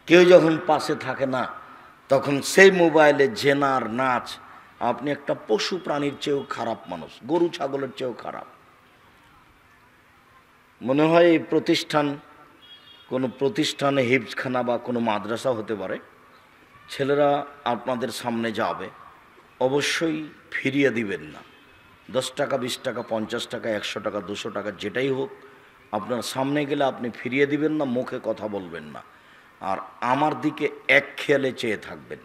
কেউ যখন পাশে থাকে না তখন সেই মোবাইলে জেনার নাচ, আপনি একটা পশু প্রাণীর চেয়েও খারাপ মানুষ, গরু ছাগলের চেয়েও খারাপ। মনে হয় এই প্রতিষ্ঠান কোনো প্রতিষ্ঠানে হিফজখানা বা কোনো মাদ্রাসা হতে পারে। ছেলেরা আপনাদের সামনে যাবে, অবশ্যই ফিরিয়ে দিবেন না। 10 টাকা, 20 টাকা, 50 টাকা, 100 টাকা, 200 টাকা, যেটাই হোক, আপনার সামনে গেলে আপনি ফিরিয়ে দিবেন না, মুখে কথা বলবেন না, আর আমার দিকে এক খেয়ালে চেয়ে থাকবেন।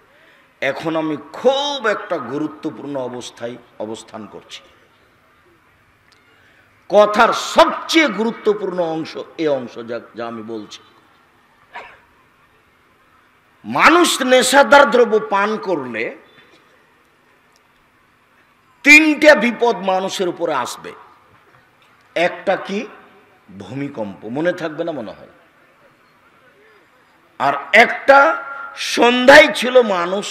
এখন আমি খুব একটা গুরুত্বপূর্ণ অবস্থায় অবস্থান করছি। কথার সবচেয়ে গুরুত্বপূর্ণ অংশ এই অংশ যা আমি বলছি। মানুষ নেশাদার দ্রব্য পান করলে 3টে বিপদ মানুষের উপরে আসবে। একটা কি? ভূমিকম্প, মনে থাকবে না মনে হয়। আর একটা সন্ধ্যায় ছিল মানুষ,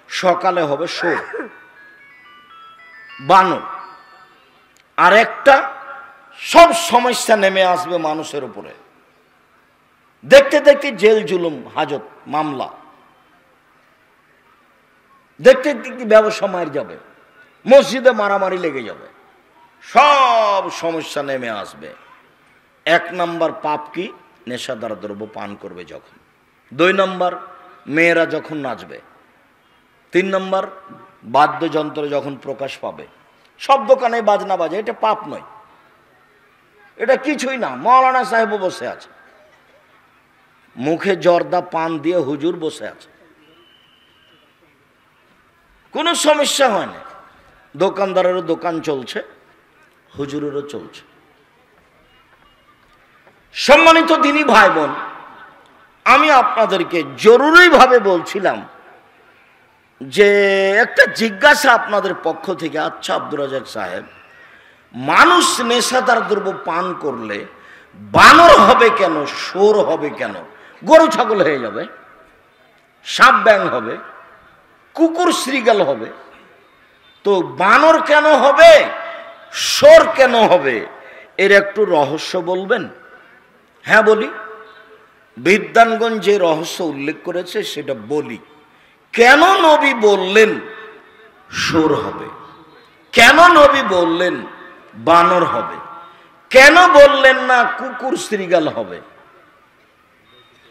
সকালে হবে শোর, বানর। আর একটা সব সমস্যা নেমে আসবে মানুষের উপরে। দেখতে দেখতে জেল জুলুম, হাজত, মামলা, দেখতে দেখতে ব্যবসা মার যাবে, মসজিদে মারামারি লেগে যাবে, সব সমস্যা নেমে আসবে। 1 নম্বর পাপ কি? নেশাদার দ্রব্য পান করবে যখন। 2 নম্বর মেয়েরা যখন নাচবে। 3 নম্বর বাদ্যযন্ত্র যখন প্রকাশ পাবে। সব দোকানে বাজনা বাজে, এটা পাপ নয়, এটা কিছুই না। মৌলানা সাহেবও বসে আছে, মুখে জর্দা পান দিয়ে হুজুর বসে আছে, কোনো সমস্যা হয় না। দোকানদারেরও দোকান চলছে, হুজুরেরও চলছে। সম্মানিত দিনী ভাই বোন, আমি আপনাদেরকে জরুরিভাবে বলছিলাম যে একটা জিজ্ঞাসা আপনাদের পক্ষ থেকে। আচ্ছা আব্দুর রাজাক সাহেব, মানুষ নেশাদার দ্রব্য পান করলে বানর হবে কেন, শোর হবে কেন, গরু ছাগল হয়ে যাবে, সাপ ব্যাং হবে, কুকুর শ্রীগাল হবে, তো বানর কেন হবে, শোর কেন হবে? এর একটু রহস্য বলবেন? হ্যাঁ বলি। বিদ্যানগণ যে রহস্য উল্লেখ করেছে সেটা বলি। কেন নবী বললেন শোর হবে? কেন নবী বললেন বানর হবে? কেন বললেন না কুকুর শ্রীগাল হবে?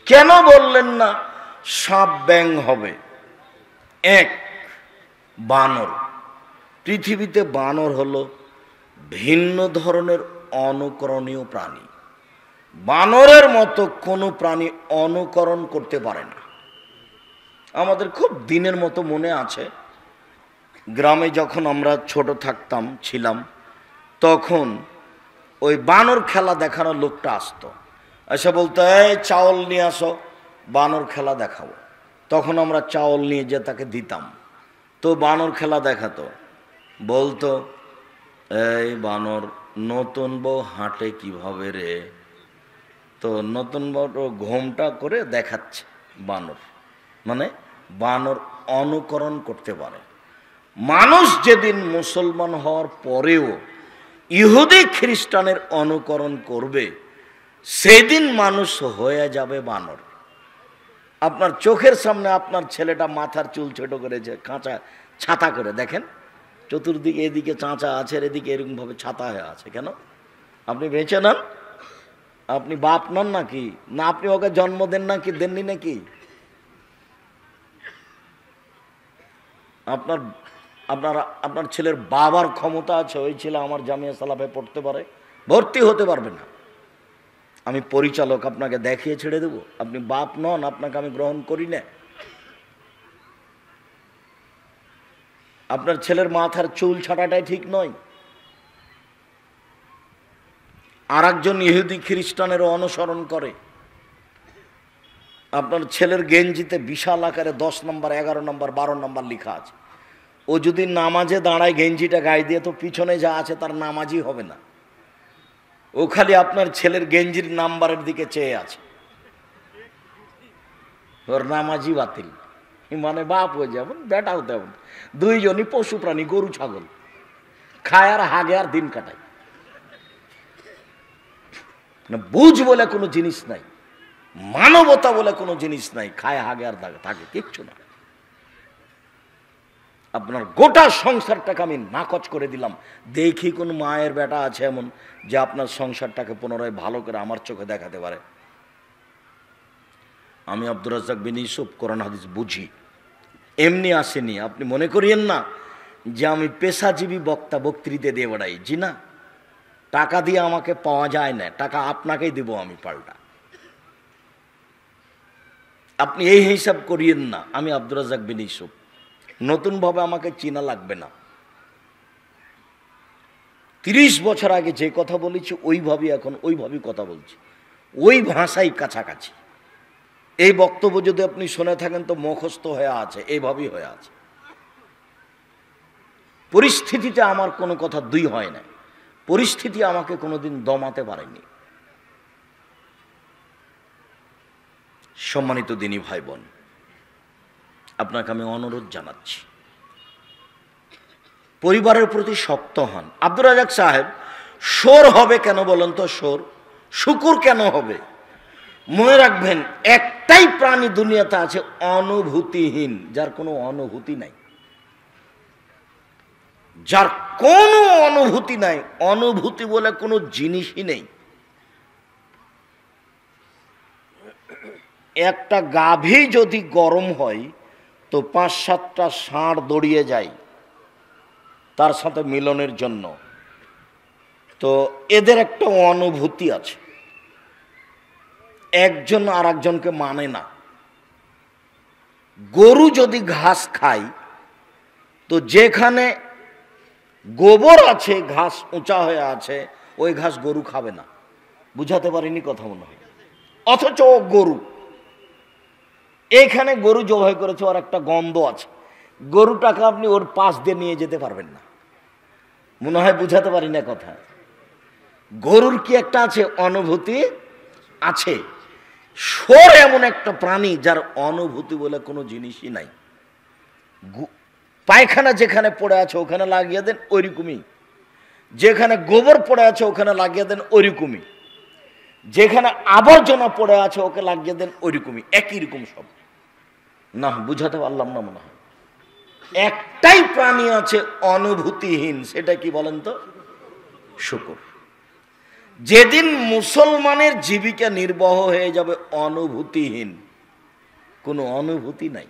কেন বললেন না সাপ ব্যাং হবে? 1, বানর। পৃথিবীতে বানর হলো ভিন্ন ধরনের অনুকরণীয় প্রাণী। বানরের মতো কোনো প্রাণী অনুকরণ করতে পারে না। আমাদের খুব দিনের মতো মনে আছে, গ্রামে যখন আমরা ছোট ছিলাম, তখন ওই বানর খেলা দেখানোর লোকটা আসতো, এসে বলতো এই চাউল নিয়ে আসো, বানর খেলা দেখাবো। তখন আমরা চাউল নিয়ে যে তাকে দিতাম, তো বানর খেলা দেখাতো, বলতো এই বানর, নতুন বউ হাঁটে কিভাবে রে? তো নতুন বউ ঘোমটা করে দেখাচ্ছে বানর, মানে বানর অনুকরণ করতে পারে। মানুষ যেদিন মুসলমান হওয়ার পরেও ইহুদি খ্রিস্টানের অনুকরণ করবে, সেদিন মানুষ হয়ে যাবে বানর। আপনার চোখের সামনে আপনার ছেলেটা মাথার চুল ছোট করেছে, কাঁচা ছাতা করে, দেখেন চতুর্দিকে, এদিকে চাঁচা আছে, এদিকে এরকমভাবে ছাতা হয়ে আছে। কেন? আপনি বেঁচে নেন? আপনি বাপ নন নাকি? না আপনি ওকে জন্ম দেন নাকি, দেননি নাকি? আপনার আপনার আপনার ছেলের বাবার ক্ষমতা আছে ওই ছেলে আমার জামিয়া সালাফে পড়তে পারে? ভর্তি হতে পারবে না। আমি পরিচালক, আপনাকে দেখিয়ে ছেড়ে দেব? আপনি বাপ নন, আপনাকে আমি গ্রহণ করি না। আপনার ছেলের মাথার চুল ছাটাটাই ঠিক নয়। আর একজন ইহুদি খ্রিস্টানেরও অনুসরণ করে। আপনার ছেলের গেঞ্জিতে বিশাল আকারে 10 নম্বর, 11 নম্বর, 12 নম্বর লেখা আছে। ও যদি নামাজে দাঁড়ায় গেঞ্জিটা গায়ে দিয়ে, তো পিছনে যা আছে তার নামাজই হবে না। ও খালি আপনার ছেলের গেঞ্জির নাম্বারের দিকে চেয়ে আছে, ওর নামাজই বাতিল। মানে বাপ হয়ে যেমন বেটাও তেমন, দুইজনই পশু প্রাণী, গরু ছাগল, খায় আর হাগে আর দিন কাটায়। বুঝ বলে কোনো জিনিস নাই, মানবতা বলে কোনো জিনিস নাই, খায় হাগে আর থাকে কিচ্ছু না। আপনার গোটা সংসারটাকে আমি নাকচ করে দিলাম। দেখি কোন মায়ের বেটা আছে এমন যে আপনার সংসারটাকে পুনরায় ভালো করে আমার চোখে দেখাতে পারে। আমি আব্দুর রাজ্জাক বিন ইউসুফ কোরআন হাদিস বুঝি, এমনি আসেনি। আপনি মনে করিয়েন না যে আমি পেশাজীবী বক্তা, বক্তৃতা দিয়ে বেড়াই। জি না, টাকা দিয়ে আমাকে পাওয়া যায় না, টাকা আপনাকেই দেব আমি পাল্টা। আপনি এই হিসাব করিয়েন না। আমি আব্দুর রাজ্জাক বিন ইউসুফ, নতুনভাবে আমাকে চিনা লাগবে না। 30 বছর আগে যে কথা বলেছি ওইভাবেই এখন ওইভাবেই কথা বলছি, ওই ভাষাই কাছাকাছি। এই বক্তব্য যদি আপনি শুনে থাকেন তো মুখস্থ হয়ে আছে, এইভাবেই হয়ে আছে। পরিস্থিতিতে আমার কোনো কথা দুই হয় না, পরিস্থিতি আমাকে কোনোদিন দমাতে পারেনি। সম্মানিত দিনী ভাই বোন, আপনাকে আমি অনুরোধ জানাচ্ছি, পরিবারের প্রতি শক্ত হন। আব্দুর রাজ্জাক সাহেব, শোর হবে কেন বলেন তো? শোর শুকুর কেন হবে? মনে রাখবেন, একটাই প্রাণী দুনিয়াতে আছে অনুভূতিহীন, যার কোনো অনুভূতি নাই, যার কোনো অনুভূতি নাই। অনুভূতি বলে কোনো জিনিসই নেই। একটা গাভী যদি গরম হয় তো 5-7টা ষাঁড় দৌড়িয়ে যায় তার সাথে মিলনের জন্য। তো এদের একটা অনুভূতি আছে, একজন আর একজনকে মানে না। গরু যদি ঘাস খায় তো যেখানে গোবর আছে, ঘাস উঁচা হয়ে আছে, ওই ঘাস গরু খাবে না। বুঝাতে পারিনি কথা মনে হয়? অথচ ও গরু, এখানে গরু জবাই করেছে, ওর একটা গন্ধ আছে, গরুটাকে আপনি ওর পাশ দিয়ে নিয়ে যেতে পারবেন না। মনে হয় বুঝাতে পারি না কথা? গরুর কি একটা আছে? অনুভূতি আছে। শোর এমন একটা প্রাণী যার অনুভূতি বলে কোনো জিনিসই নাই। পায়খানা যেখানে পড়ে আছে ওখানে লাগিয়ে দেন ওইরকমই, যেখানে গোবর পড়ে আছে ওখানে লাগিয়ে দেন ওইরকমই, যেখানে আবর্জনা পড়ে আছে ওকে লাগিয়ে দেন ওইরকমই, একই রকম সব। না, বুঝাতে পারলাম না মনে হয়। একটাই প্রাণী আছে অনুভূতিহীন, সেটা কি বলেন তো? শুকর। যেদিন মুসলমানের জীবিকা নির্বাহ হয়ে যাবে অনুভূতিহীন, কোনো অনুভূতি নাই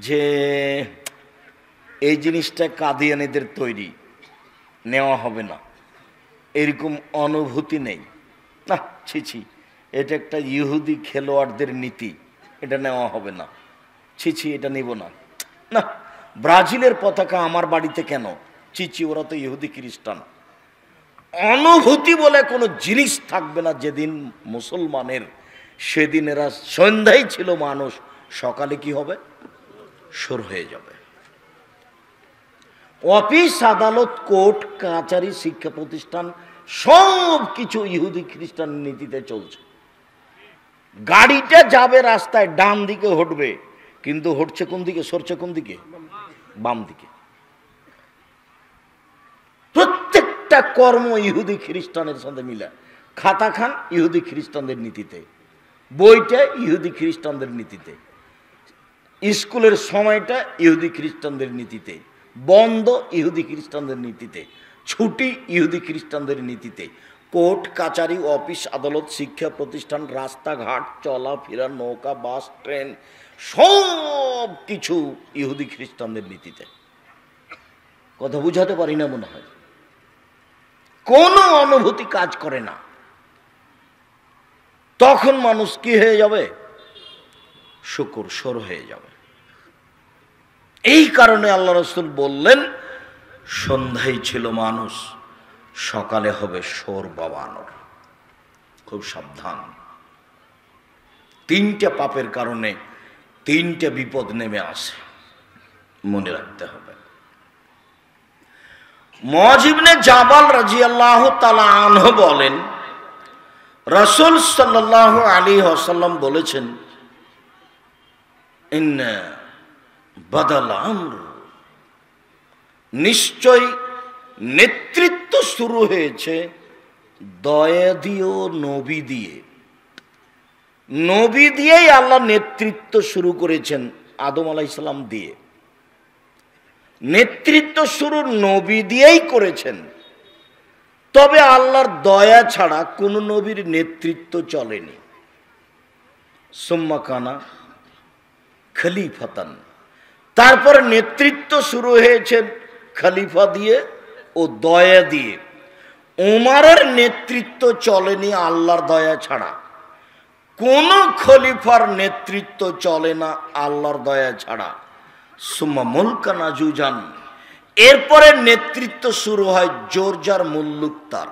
যে এই জিনিসটা কাদিয়ানীদের তৈরি, নেওয়া হবে না, এরকম অনুভূতি নেই। না, ছি, এটা একটা ইহুদি খেলোয়াড়দের নীতি, এটা নেওয়া হবে না, ছি, এটা নেব না। না, ব্রাজিলের পতাকা আমার বাড়িতে কেন? ছি, ওরা তো ইহুদি খ্রিস্টান। অনুভূতি বলে কোনো জিনিস থাকবে না যেদিন মুসলমানের। সেদিন এরা সন্ধ্যায় ছিল মানুষ, সকালে কি হবে? শুর হয়ে যাবে। অফিস, আদালত, কোর্ট কাচারি, শিক্ষা প্রতিষ্ঠান সব কিছু ইহুদি খ্রিস্টান নীতিতে চলছে। গাড়িটা যাবে রাস্তায়, ডান দিকে হটবে, কিন্তু হটছে কোন দিকে? সরছে কোন দিকে? বাম দিকে। প্রত্যেকটা কর্ম ইহুদি খ্রিস্টানের সাথে মিলে। খাতা খান ইহুদি খ্রিস্টানদের নীতিতে, বইটা ইহুদি খ্রিস্টানদের নীতিতে, স্কুলের সময়টা ইহুদি খ্রিস্টানদের নীতিতে, বন্ধ ইহুদি খ্রিস্টানদের নীতিতে, ছুটি ইহুদি খ্রিস্টানদের নীতিতে, কোর্ট কাচারি অফিস আদালত শিক্ষা প্রতিষ্ঠান রাস্তাঘাট চলাফেরা নৌকা বাস ট্রেন সব কিছু ইহুদি খ্রিস্টানদের নীতিতে। কথা বুঝাতে পারি না মনে হয়। কোনো অনুভূতি কাজ করে না। তখন মানুষ কি হয়ে যাবে? শুকর সর হয়ে যাবে। এই কারণে আল্লাহ রাসূল বললেন, সন্ধ্যায় ছিল মানুষ, সকালে হবে সোর বা বানর। খুব সাবধান। তিনটা পাপের কারণে তিনটা বিপদ নেমে আসে, মনে রাখতে হবে। মুআয ইবনে জাবাল রাদিয়াল্লাহু তাআলা আনহু বলেন, রাসূল সাল্লাল্লাহু আলাইহি ওয়াসাল্লাম বলেছেন, ইন্না বাদাল আমর, নিশ্চয় নেতৃত্ব শুরু হয়েছে দয়া দিয়ে ও নবী দিয়ে। নবী দিয়েই আল্লাহ নেতৃত্ব শুরু করেছেন, আদম আলাইহিস সালাম দিয়ে। নেতৃত্ব শুরু নবী দিয়েই করেছেন। তবে আল্লাহর দয়া ছাড়া কোন নবীর নেতৃত্ব চলেনি। সুম্মা কানা খলিফাতান, তারপর নেতৃত্ব শুরু হয়েছে খলিফা দিয়ে ও দয়া দিয়ে। উমারের নেতৃত্ব চলেনি আল্লাহর দয়া ছাড়া। কোন খলিফার নেতৃত্ব চলে না আল্লাহর দয়া ছাড়া। সুম্মা মুলকান আজুজান, এরপরে নেতৃত্ব শুরু হয় জোরজার মুল্লুক তার।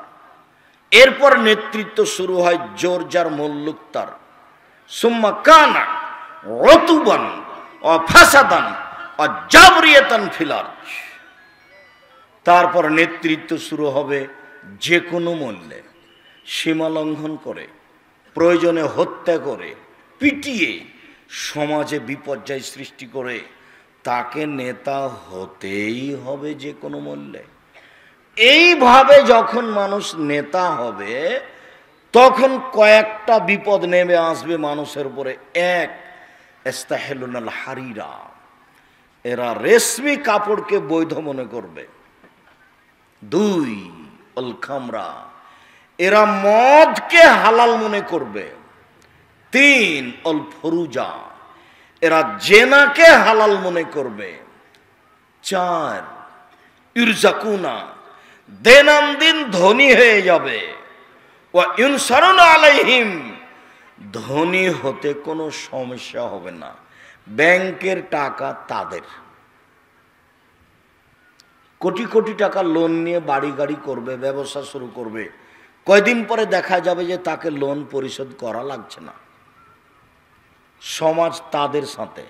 এরপর নেতৃত্ব শুরু হয় জোরজার মুল্লুক তার। সুম্মা কানা রতুবান ও ফাসাদান ও জাবরিয়াতান ফিল আরদ, তারপর নেতৃত্ব শুরু হবে যে কোনো মূল্যে, সীমা লঙ্ঘন করে, প্রয়োজনে হত্যা করে, পিটিয়ে, সমাজে বিপর্যয় সৃষ্টি করে তাকে নেতা হতেই হবে যে কোনো মূল্যে। এইভাবে যখন মানুষ নেতা হবে তখন কয়েকটা বিপদ নেমে আসবে মানুষের উপরে। এক, ইস্তাহিলুনাল হারিরা, এরা রেশমি কাপড়কে বৈধ মনে করবে। দুই, আল খামরা, এরা মদকে হালাল মনে করবে। তিন, আল ফরুজা, এরা জেনাকে হালাল মনে করবে। চার, ইরজাকুনা, দৈনন্দিন ধনী হয়ে যাবে। ওয়া ইনসারুনা আলাইহিম, ধনী হতে কোনো সমস্যা হবে না, ব্যাংকের টাকা তাদের। কোটি কোটি টাকা লোন নিয়ে বাড়ি গাড়ি করবে, ব্যবসা শুরু করবে, কয়দিন পরে দেখা যাবে যে তাকে লোন পরিশোধ করা লাগছে না। সমাজ তাদের সাথে,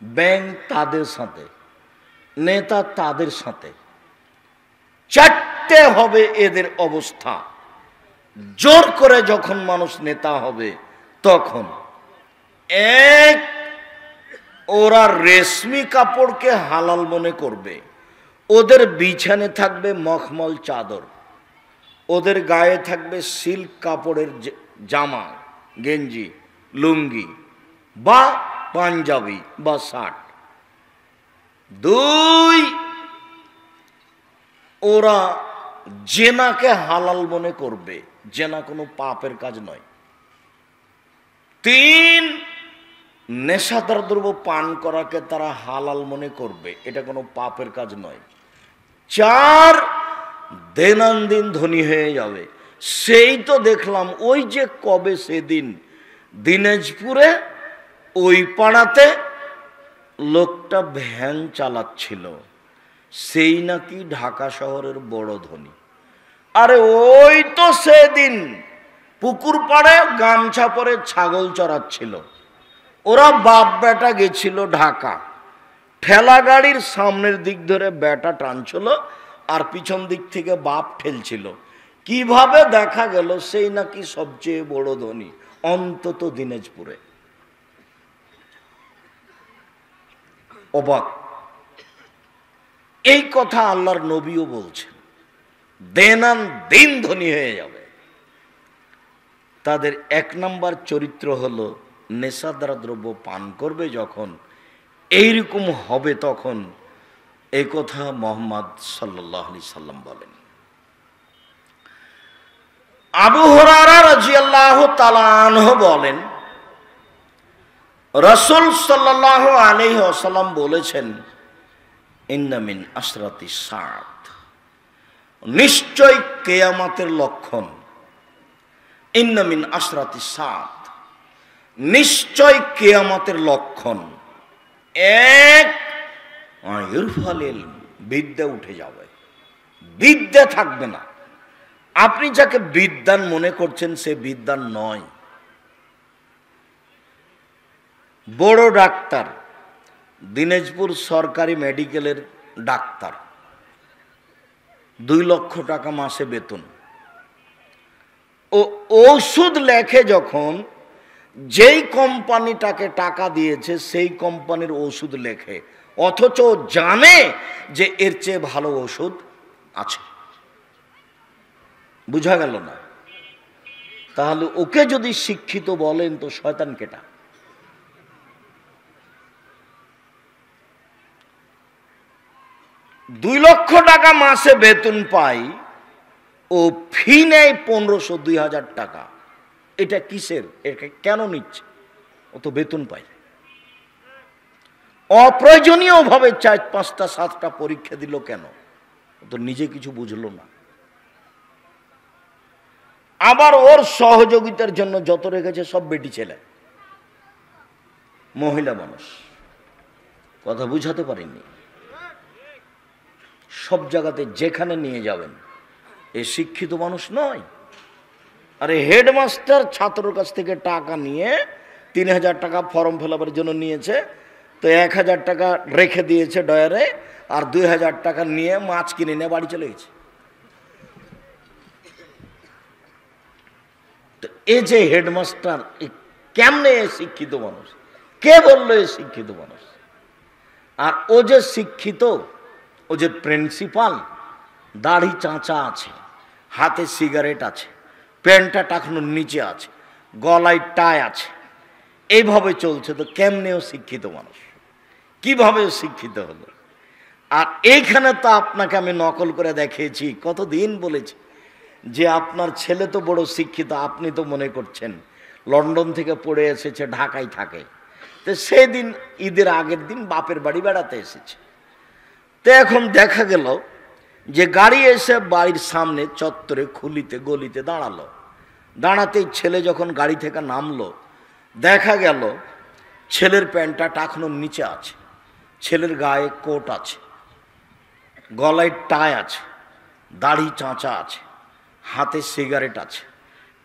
ব্যাংক তাদের সাথে, নেতা তাদের সাথে। চারটে হবে এদের অবস্থা। জোর করে যখন মানুষ নেতা হবে তখন, এক, ওরা রেশমি কাপড়কে হালাল মনে করবে। ওদের বিছানে থাকবে মখমল চাদর, ওদের গায়ে থাকবে সিল্ক কাপড়ের জামা, গেঞ্জি, লুঙ্গি বা পাঞ্জাবি বা শার্ট। দুই, ওরা জেনাকে হালাল মনে করবে, জেনা কোনো পাপের কাজ নয়। তিন, নেশাদার দ্রব্য পান করাকে তারা হালাল মনে করবে, এটা কোনো পাপের কাজ নয়। চার, দৈনন্দিন ধনী হয়ে যাবে। সেই তো দেখলাম ওই যে কবে সেদিন দিনাজপুরে ওই পাড়াতে লোকটা ভ্যান চালাচ্ছিল, সেই নাকি ঢাকা শহরের বড় ধনী। আরে ওই তো সেদিন পুকুর পাড়ে গামছা পরে ছাগল চড়াচ্ছিল। ওরা বাপ বেটা গেছিল ঢাকা, ঠেলা গাড়ির সামনের দিক ধরে বেটা টানছিল আর পিছন দিক থেকে বাপ ঠেলছিল। কিভাবে দেখা গেল সেই নাকি সবচেয়ে বড় ধনী, অন্তত দিনাজপুরে। অবাক। এই কথা আল্লাহর নবীও বলছেন, দিন ধনী হয়ে যাবে। তাদের এক নম্বর চরিত্র হলো নেশাদার দ্রব্য পান করবে। যখন এইরকম হবে তখন এই কথা মুহাম্মদ সাল্লাল্লাহু আলাইহি সাল্লাম বলেন। আবু হুরায়রা রাদিয়াল্লাহু তাআলা আনহু বলেন, রাসূল সাল্লাল্লাহু আলাইহি ওয়াসাল্লাম বলেছেন, ইন্না মিন আশরাতিস সাআত, নিশ্চয় কিয়ামতের লক্ষণ। ইন্না মিন আশরাতিস সাআত, নিশ্চয় কিয়ামতের লক্ষণ। এক, ইরফাল ইলম, বিদ্যা উঠে যাবে, বিদ্যা থাকবে না। আপনি যাকে বিদ্বান মনে করছেন সে বিদ্বান নয়। বড় ডাক্তার, দিনাজপুর সরকারি মেডিকেলের ডাক্তার, 2 লক্ষ টাকা মাসে বেতন। ও ওষুধ লেখে যখন, যেই কোম্পানিটাকে টাকা দিয়েছে সেই কোম্পানির ওষুধ লেখে, অথচ জানে যে এর চেয়ে ভালো ওষুধ আছে। বুঝা গেল না? তাহলে ওকে যদি শিক্ষিত বলেন তো শয়তান কেটা? দুই লক্ষ টাকা মাসে বেতন পাই, ও ফি নেয় 1500-2000 টাকা। এটা কিসের? এটা কেন নিচ্ছে? ও তো বেতন পায়। অপ্রয়োজনীয় ভাবে 4, 5টা 7টা পরীক্ষা দিল কেন? ও তো নিজে কিছু বুঝলো না। আবার ওর সহযোগিতার জন্য যত রেখেছে সব বেটি ছেলে, মহিলা মানুষ। কথা বুঝাতে পারিনি? সব জায়গাতে যেখানে নিয়ে যাবেন, এ শিক্ষিত মানুষ নয়। আরে হেডমাস্টার ছাত্রর কাছ থেকে টাকা নিয়ে 3000 টাকা ফর্ম ফিলাপের জন্য নিয়েছে, তো 1000 টাকা রেখে দিয়েছে ডয়ারে, আর 2000 টাকা নিয়ে মাছ কিনে নিয়ে বাড়ি চলে গেছে। তো এই যে হেডমাস্টার, কেমনে শিক্ষিত মানুষ? কে বললো এ শিক্ষিত মানুষ? আর ও যে শিক্ষিত, ও যে প্রিন্সিপাল, দাড়ি চাঁচা আছে, হাতে সিগারেট আছে, প্যান্টটা টাকানোর নিচে আছে, গলায় টাই আছে, এইভাবে চলছে, তো কেমনেও শিক্ষিত মানুষ? কিভাবে শিক্ষিত হলো? আর এইখানে তো আপনাকে আমি নকল করে দেখিয়েছি, কতদিন বলেছি যে আপনার ছেলে তো বড় শিক্ষিত, আপনি তো মনে করছেন লন্ডন থেকে পড়ে এসেছে, ঢাকায় থাকে। তো সেদিন ঈদের আগের দিন বাপের বাড়ি বেড়াতে এসেছে। তো এখন দেখা গেল যে গাড়ি এসে বাড়ির সামনে চত্বরে খুলিতে গলিতে দাঁড়ালো। দাঁড়াতেই ছেলে যখন গাড়ি থেকে নামলো, দেখা গেল ছেলের প্যান্টটা টাকনোর নিচে আছে, ছেলের গায়ে কোট আছে, গলায় টাই আছে, দাড়ি চাঁচা আছে, হাতে সিগারেট আছে।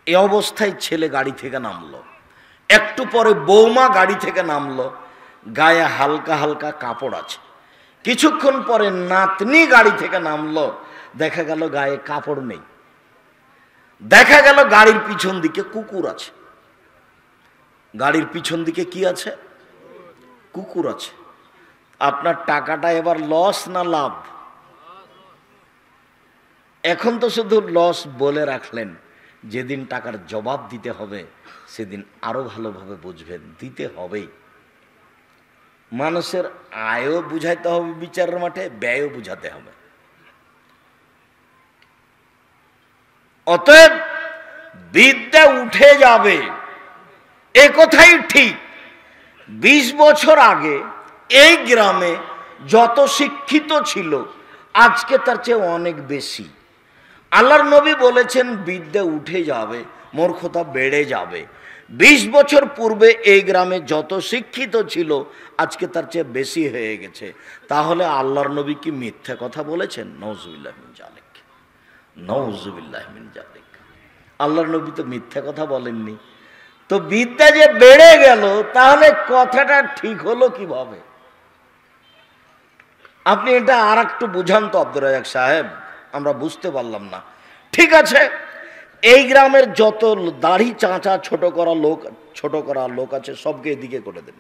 এই অবস্থায় ছেলে গাড়ি থেকে নামলো। একটু পরে বৌমা গাড়ি থেকে নামলো, গায়ে হালকা হালকা কাপড় আছে। কিছুক্ষণ পরে নাতনি গাড়ি থেকে নামলো, দেখা গেল গায়ে কাপড় নেই। দেখা গেল গাড়ির পিছন দিকে কুকুর আছে। গাড়ির পিছন দিকে কি আছে? কুকুর আছে। আপনার টাকাটা এবার লস না লাভ? এখন তো শুধু লস বলে রাখলেন, যেদিন টাকার জবাব দিতে হবে সেদিন আরো ভালোভাবে বুঝবেন, দিতে হবেই। মানুষের আয়ও বুঝাইতে হবে বিচারের মাঠে, ব্যয়ও বুঝাতে হবে। অতএব বিদ্যা উঠে যাবে, এ কথাই ঠিক। 20 বছর আগে এই গ্রামে যত শিক্ষিত ছিল, আজকে তার চেয়ে অনেক বেশি। আল্লাহর নবী বলেছেন বিদ্যা উঠে যাবে, মূর্খতা বেড়ে যাবে। 20 বছর পূর্বে এই গ্রামে যত শিক্ষিত ছিল, আজকে তার চেয়ে বেশি হয়ে গেছে। তাহলে আল্লাহর নবী কি মিথ্যা কথা বলেছেন? নাউজুবিল্লাহ মিন জালিক, নাউজুবিল্লাহ মিন জালিক। আল্লাহর নবী তো মিথ্যা কথা বলেননি। তো বিদ্যা যে বেড়ে গেল, তাহলে কথাটা ঠিক হলো কিভাবে? আপনি এটা আর একটু বুঝান তো আব্দুর রাজ্জাক সাহেব, আমরা বুঝতে পারলাম না। ঠিক আছে, এই গ্রামের যত দাড়ি চাঁচা ছোট করা লোক আছে, সবকে এদিকে করে দেন,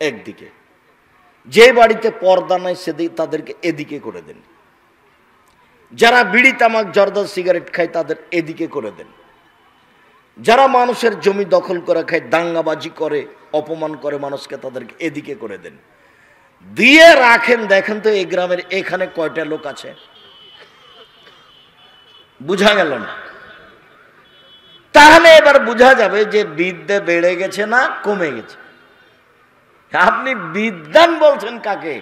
একদিকে। যে বাড়িতে পর্দা নাই সেদিকে তাদেরকে এদিকে করে দেন। যারা বিড়ি তামাক জর্দা সিগারেট খায় তাদের এদিকে করে দেন। যারা মানুষের জমি দখল করে খায়, দাঙ্গাবাজি করে, অপমান করে মানুষকে, তাদেরকে এদিকে করে দেন। দিয়ে রাখেন, দেখেন তো এই গ্রামের এখানে কয়টা লোক আছে? বুঝা গেল না? তাহলে এবার বোঝা যাবে যে বিদ্যা বেড়ে গেছে না কমে গেছে। আপনি বিদ্বান বলছেন কাকে,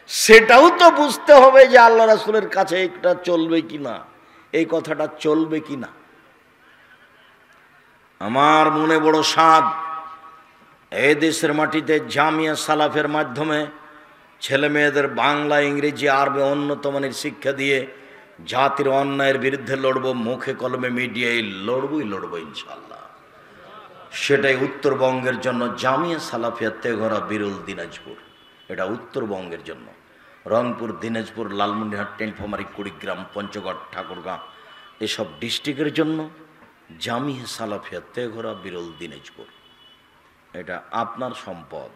সেটাও তো বুঝতে হবে যে আল্লাহ রাসূলের কাছে এটা চলবে কিনা, এই কথাটা চলবে কিনা। আমার মনে বড় সাধ, এই দেশের মাটিতে জামিয়া সালাফের মাধ্যমে ছেলে মেয়েদের বাংলা, ইংরেজি, আরবি উন্নত মানের শিক্ষা দিয়ে জাতির অন্যায়ের বিরুদ্ধে লড়বো, মুখে কলমে মিডিয়ায় লড়বো ইনশাল্লাহ। সেটাই উত্তরবঙ্গের জন্য জামিয়া সালাফিয়া তেঘরা, বিরল, দিনাজপুর, এটা উত্তরবঙ্গের জন্য। রংপুর, দিনাজপুর, লালমনিরহাট, টেনফামারী, কুড়িগ্রাম, পঞ্চগড়, ঠাকুরগাঁ এসব ডিস্ট্রিক্টের জন্য জামিয়া সালাফিয়া তেঘরা, বিরল, দিনাজপুর। এটা আপনার সম্পদ।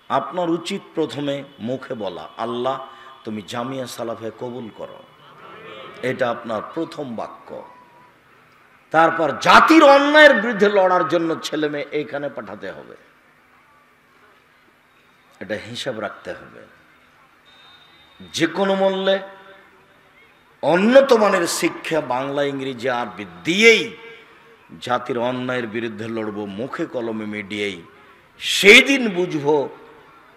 আপনার উচিত প্রথমে মুখে বলা, আল্লাহ তুমি জামিয়া সালাফিয়া কবুল করো, এটা আপনার প্রথম বাক্য। তারপর জাতির অন্যায়ের বিরুদ্ধে লড়ার জন্য ছেলে মেয়ে এইখানে পাঠাতে হবে, এটা হিসাব রাখতে হবে। যে কোনো মূল্যে উন্নত মানের শিক্ষা বাংলা, ইংরেজি, আরবি দিয়েই জাতির অন্যায়ের বিরুদ্ধে লড়ব, মুখে কলমে মিডিয়াই। সেই দিন বুঝব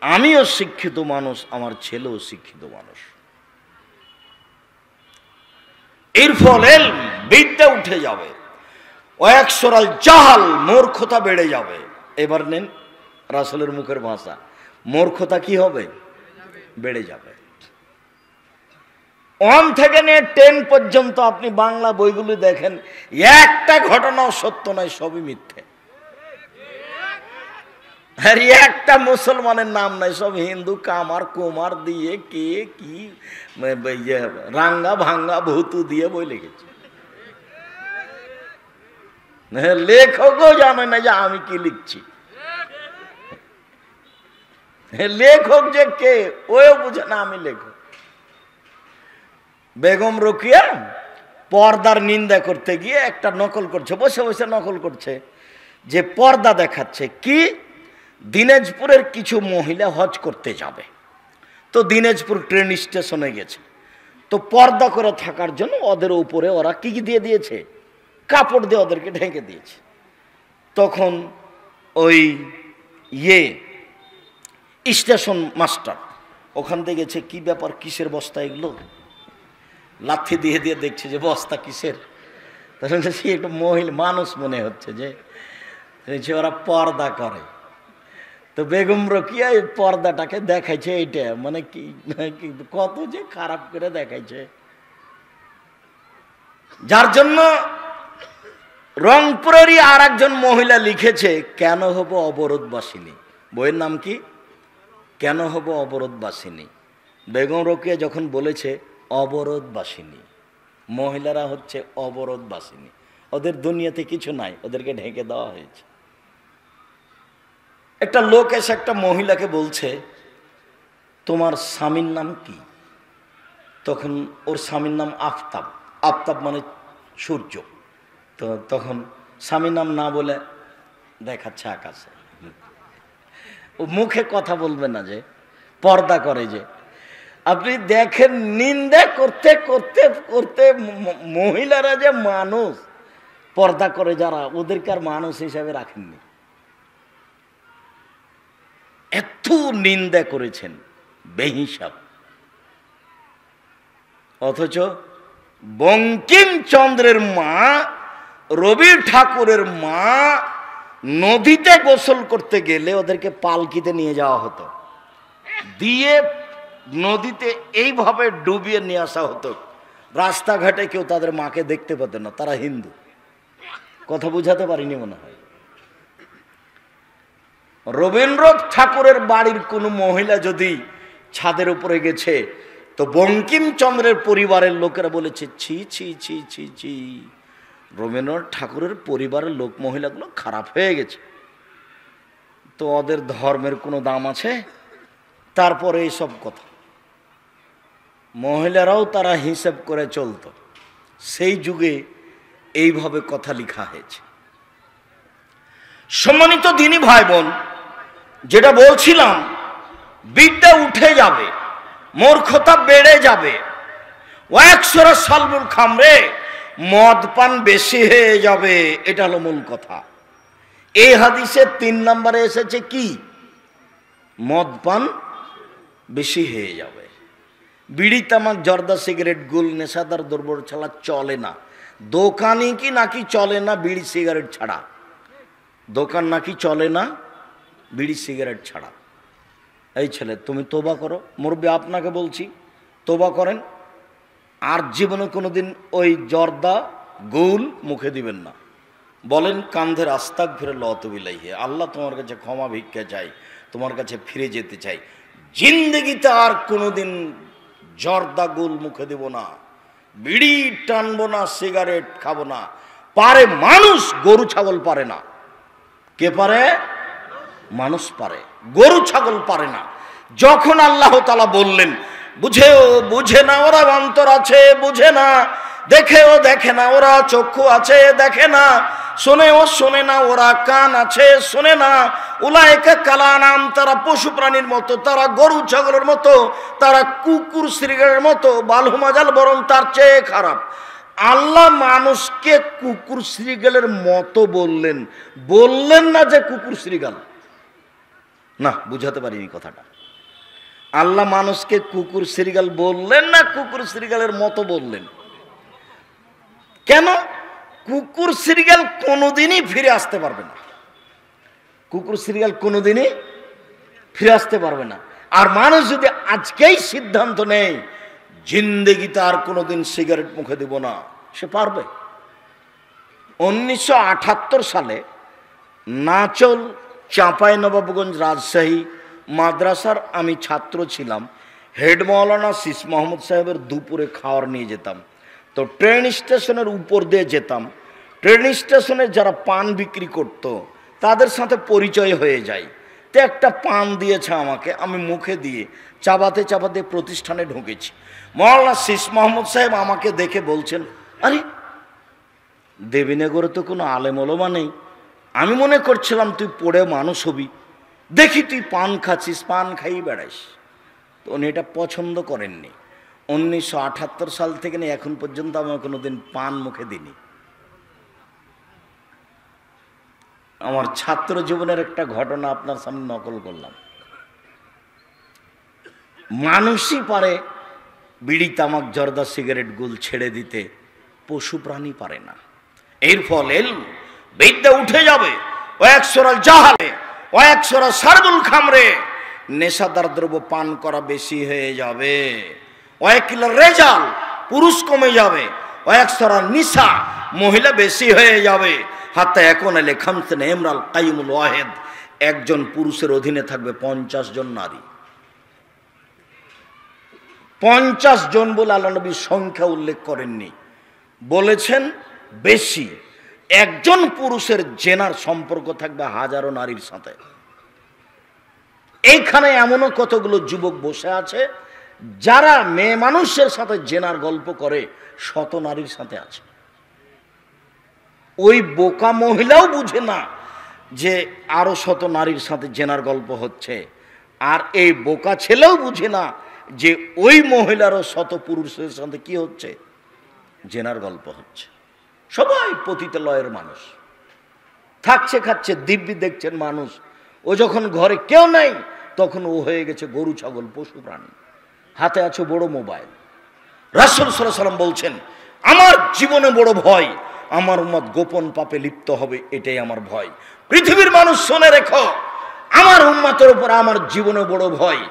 আমিও শিক্ষিত মানুষ, আমার ছেলেও শিক্ষিত মানুষ। এর ফলে বিদ্যা উঠে যাবে, ওয়াকসরাল জাহাল, মূর্খতা বেড়ে যাবে। এবার নেন রাসূলের মুখের ভাষা, মূর্খতা কি হবে? বেড়ে যাবে। 1 থেকে নিয়ে 10 পর্যন্ত আপনি বাংলা বইগুলো দেখেন, একটা ঘটনাও সত্য নয়, সবই মিথ্যে। আর একটা মুসলমানের নাম নাই, সব হিন্দু কামার কুমার দিয়ে কে কি রাঙ্গা ভাঙ্গা ভুতু দিয়ে বই লিখেছে। লেখকও জানে না যে আমি কি লিখছি, লেখক যে কে ওও বুঝে না আমি লেখক। বেগম রোকেয়া পর্দার নিন্দা করতে গিয়ে একটা নকল করছে, বসে বসে নকল করছে, যে পর্দা দেখাচ্ছে কি দিনাজপুরের কিছু মহিলা হজ করতে যাবে, তো দিনাজপুর ট্রেন স্টেশনে গেছে, তো পর্দা করে থাকার জন্য ওদের উপরে ওরা কি কি দিয়ে দিয়েছে, কাপড় দিয়ে ওদেরকে ঢেকে দিয়েছে। তখন ওই স্টেশন মাস্টার ওখান থেকে গেছে, কি ব্যাপার, কিসের বস্তা এগুলো, লাথি দিয়ে দিয়ে দেখছে যে বস্তা কিসের। তখন সে একটু মহিলা মানুষ মনে হচ্ছে যে ওরা পর্দা করে। তো বেগম রোকেয়া এই পর্দাটাকে দেখাইছে, এইটা মানে কি কত যে খারাপ করে দেখাইছে, যার জন্য রংপুরেরই আর একজন মহিলা লিখেছে, কেন হব অবরোধবাসিনী। বইয়ের নাম কি? কেন হব অবরোধবাসিনী। বেগম রোকেয়া যখন বলেছে অবরোধবাসিনী, মহিলারা হচ্ছে অবরোধবাসিনী, ওদের দুনিয়াতে কিছু নাই, ওদেরকে ঢেকে দেওয়া হয়েছে। একটা লোক এসে একটা মহিলাকে বলছে, তোমার স্বামীর নাম কি? তখন ওর স্বামীর নাম আফতাব, আফতাব মানে সূর্য। তো তখন স্বামীর নাম না বলে দেখাচ্ছে আকাশে, ও মুখে কথা বলবে না, যে পর্দা করে। যে আপনি দেখেন নিন্দা করতে করতে করতে মহিলারা যে মানুষ, পর্দা করে যারা, ওদেরকে আর মানুষ হিসাবে রাখেননি, এত নিন্দা করেছেন বেহিসাব। অথচ বঙ্কিমচন্দ্রের মা, রবি ঠাকুরের মা নদীতে গোসল করতে গেলে ওদেরকে পালকিতে নিয়ে যাওয়া হতো, দিয়ে নদীতে এইভাবে ডুবিয়ে নিয়ে আসা হতো। রাস্তাঘাটে কেউ তাদের মাকে দেখতে পেত না, তারা হিন্দু। কথা বুঝাতে পারিনি মনে হয়। রবীন্দ্রনাথ ঠাকুরের বাড়ির কোনো মহিলা যদি ছাদের উপরে গেছে, তো বঙ্কিমচন্দ্রের পরিবারের লোকেরা বলেছে, ছি ছি ছি ছি ছি, রবীন্দ্রনাথ ঠাকুরের পরিবারের লোক মহিলাগুলো খারাপ হয়ে গেছে। তো ওদের ধর্মের কোনো দাম আছে? তারপরে এইসব কথা, মহিলারাও তারা হিসাব করে চলতো। সেই যুগে এইভাবে কথা লেখা হয়েছে। সম্মানিত দিনী ভাই বোন, যেটা বলছিলাম, বিদ্যা উঠে যাবে, মূর্খতা বেড়ে যাবে। ওয়াকসরা সালবুল খামরে, মদ পান বেশি হয়ে যাবে, এটা হলো মূল কথা। এই হাদিসে 3 নম্বরে এসেছে কি? মদ পান বেশি হয়ে যাবে। বিড়ি, তামাক, জর্দা, সিগারেট, গুল, নেশাদার দ্রব্য ছাড়া চলে না। দোকানই কি নাকি চলে না বিড়ি সিগারেট ছাড়া? দোকান নাকি চলে না বিড়ি সিগারেট ছাড়া। এই ছেলে, তুমি তোবা করো। মুরব্বী আপনাকে বলছি, তোবা করেন, আর জীবনে কোনোদিন ওই জর্দা গুল মুখে দিবেন না। বলেন কান্ধের আস্তাগফিরুল্লাহ ওয়া আতুবু ইলাইহি, আল্লাহ তোমার কাছে ক্ষমা ভিক্ষা চাই, তোমার কাছে ফিরে যেতে চাই, জিন্দেগিতে আর কোনোদিন জর্দা গুল মুখে দেব না, বিড়ি টানবো না, সিগারেট খাবো না। পারে মানুষ, গরু ছাগল পারে না। কে পারে? মানুষ পারে, গরু ছাগল পারে না। যখন আল্লাহ তাআলা বললেন বুঝেও বুঝে না ওরা অন্তর আছে, বুঝে না, দেখেও দেখে না ওরা চক্ষু আছে, দেখে না, শোনেও শোনে না ওরা কান আছে, শোনে না। উলাইকা কালানাম, তারা পশু প্রাণীর মতো, তারা গরু ছাগলের মতো, তারা কুকুর শ্রীগালের মতো, বালহুমাজাল, বরং তার চেয়ে খারাপ। আল্লাহ মানুষকে কুকুর শ্রীগালের মতো বললেন, বললেন না যে কুকুর শ্রীগাল। না, বুঝাতে পারিনি কথাটা। আল্লাহ মানুষকে কুকুর শ্রীগাল বললেন না, কুকুর শ্রীগালের মতো বললেন। কেন? কুকুর শ্রীগাল কোনোদিনই ফিরে আসতে পারবে না। কুকুর শ্রীগাল কোনোদিনই ফিরে আসতে পারবে না। আর মানুষ যদি আজকেই সিদ্ধান্ত নেয় জিন্দেগিতে আর কোনোদিন সিগারেট মুখে দেব না, সে পারবে? 1978 সালে নাচল, চাঁপাইনবাবগঞ্জ, রাজশাহী মাদ্রাসার আমি ছাত্র ছিলাম। হেড মাওলানা শীষ মোহাম্মদ সাহেবের দুপুরে খাওয়ার নিয়ে যেতাম। তো ট্রেন স্টেশনের উপর দিয়ে যেতাম। ট্রেন স্টেশনে যারা পান বিক্রি করত তাদের সাথে পরিচয় হয়ে যায়। তো একটা পান দিয়েছে আমাকে, আমি মুখে দিয়ে চাবাতে চাবাতে প্রতিষ্ঠানে ঢুকেছি। মাওলানা শীষ মোহাম্মদ সাহেব আমাকে দেখে বলছেন, আরে দেবীনগরে তো কোনো আলেম ওলামা নেই, আমি মনে করছিলাম তুই পড়ে মানুষ হবি, দেখি তুই পান খাচ্ছিস, পান খাই বেড়াইস। তো উনি এটা পছন্দ করেননি। 1978 সাল থেকে নিয়ে এখন পর্যন্ত আমি কোনোদিন পান মুখে দিইনি। আমার ছাত্র জীবনের একটা ঘটনা আপনার সামনে নকল করলাম। মানুষই পারে বিড়ি, তামাক, জর্দা, সিগারেট, গুল ছেড়ে দিতে, পশু প্রাণী পারে না। এর ফলে বিদ্যা উঠে যাবে, ও একশোরা জাহালে, ও একশোরা সারদুল খামরে, নেশাদার দ্রব্য পান করা বেশি হয়ে যাবে। ও একলা রেজাল, পুরুষ কমে যাবে। ও একশোরা নিসা, মহিলা বেশি হয়ে যাবে। হাতে এখন এলে খামসেন এমরাল কাইমুল ওয়াহেদ, একজন পুরুষের অধীনে থাকবে 50 জন নারী। 50 জন বলে আল্লাহ নবী সংখ্যা উল্লেখ করেননি, বলেছেন বেশি। একজন পুরুষের জেনার সম্পর্ক থাকবে হাজারো নারীর সাথে। এইখানে এমনও কতগুলো যুবক বসে আছে যারা মেয়ে মানুষের সাথে জেনার গল্প করে শত নারীর সাথে আছে। ওই বোকা মহিলাও বুঝে না যে আরো শত নারীর সাথে জেনার গল্প হচ্ছে, আর এই বোকা ছেলেও বুঝে না যে ওই মহিলারও শত পুরুষের সাথে কি হচ্ছে, জেনার গল্প হচ্ছে। সবাই পতিতালয়ের মানুষ, থাকছে খাচ্ছে দিব্যি দেখছেন মানুষ। ও যখন ঘরে কেউ নাই তখন ও হয়ে গেছে গরু ছাগল পশু প্রাণী, হাতে আছে বড় মোবাইল। রাসূল সাল্লাল্লাহু আলাইহি ওয়াসাল্লাম বলছেন, আমার জীবনে বড় ভয় আমার উম্মত গোপন পাপে লিপ্ত হবে, এটাই আমার ভয়। পৃথিবীর মানুষ শুনে রেখো, আমার উম্মতের উপর আমার জীবনে বড় ভয়,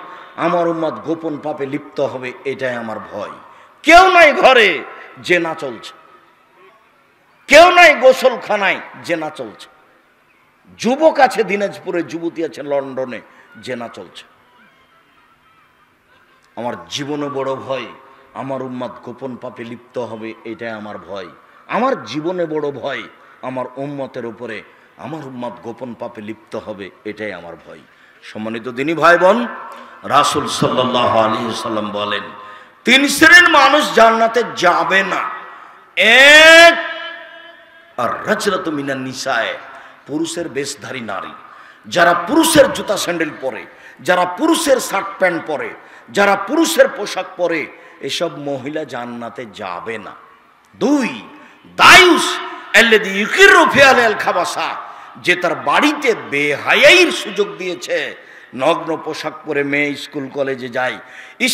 আমার উম্মত গোপন পাপে লিপ্ত হবে, এটাই আমার ভয়। কেউ নাই ঘরে, জেনা চলছে। কেউ নাই গোসলখানায়, জেনা চলছে। যুবক আছে দিনাজপুরে, যুবতী আছে লন্ডনে, জেনা চলছে। আমার জীবনে বড় ভয় আমার উম্মত গোপন পাপে লিপ্ত হবে, এটাই আমার ভয়। আমার জীবনে বড় ভয় আমার উম্মতের উপরে আমার উম্মত গোপন পাপে লিপ্ত হবে, এটাই আমার ভয়। সম্মানিত দিনী ভাই বোন, রাসূল সাল্লাল্লাহু আলাইহি ওয়াসাল্লাম বলেন 3 শ্রেণীর মানুষ জান্নাতে যাবে না। এক, আর রাজরাতু মিনান নিসায়ে, পুরুষের বেশধারী নারী, যারা পুরুষের জুতা স্যান্ডেল পরে, যারা পুরুষের শার্ট প্যান্ট পরে, যারা পুরুষের পোশাক পরে, এসব মহিলা জান্নাতে যাবে না। 2, দায়ুস আল্লাযী ইউকিরু ফি আল খাবাসা, যে তার বাড়িতে বেহায়াইর সুযোগ দিয়েছে। নগ্ন পোশাক পরে মেয়ে স্কুল কলেজে যায়,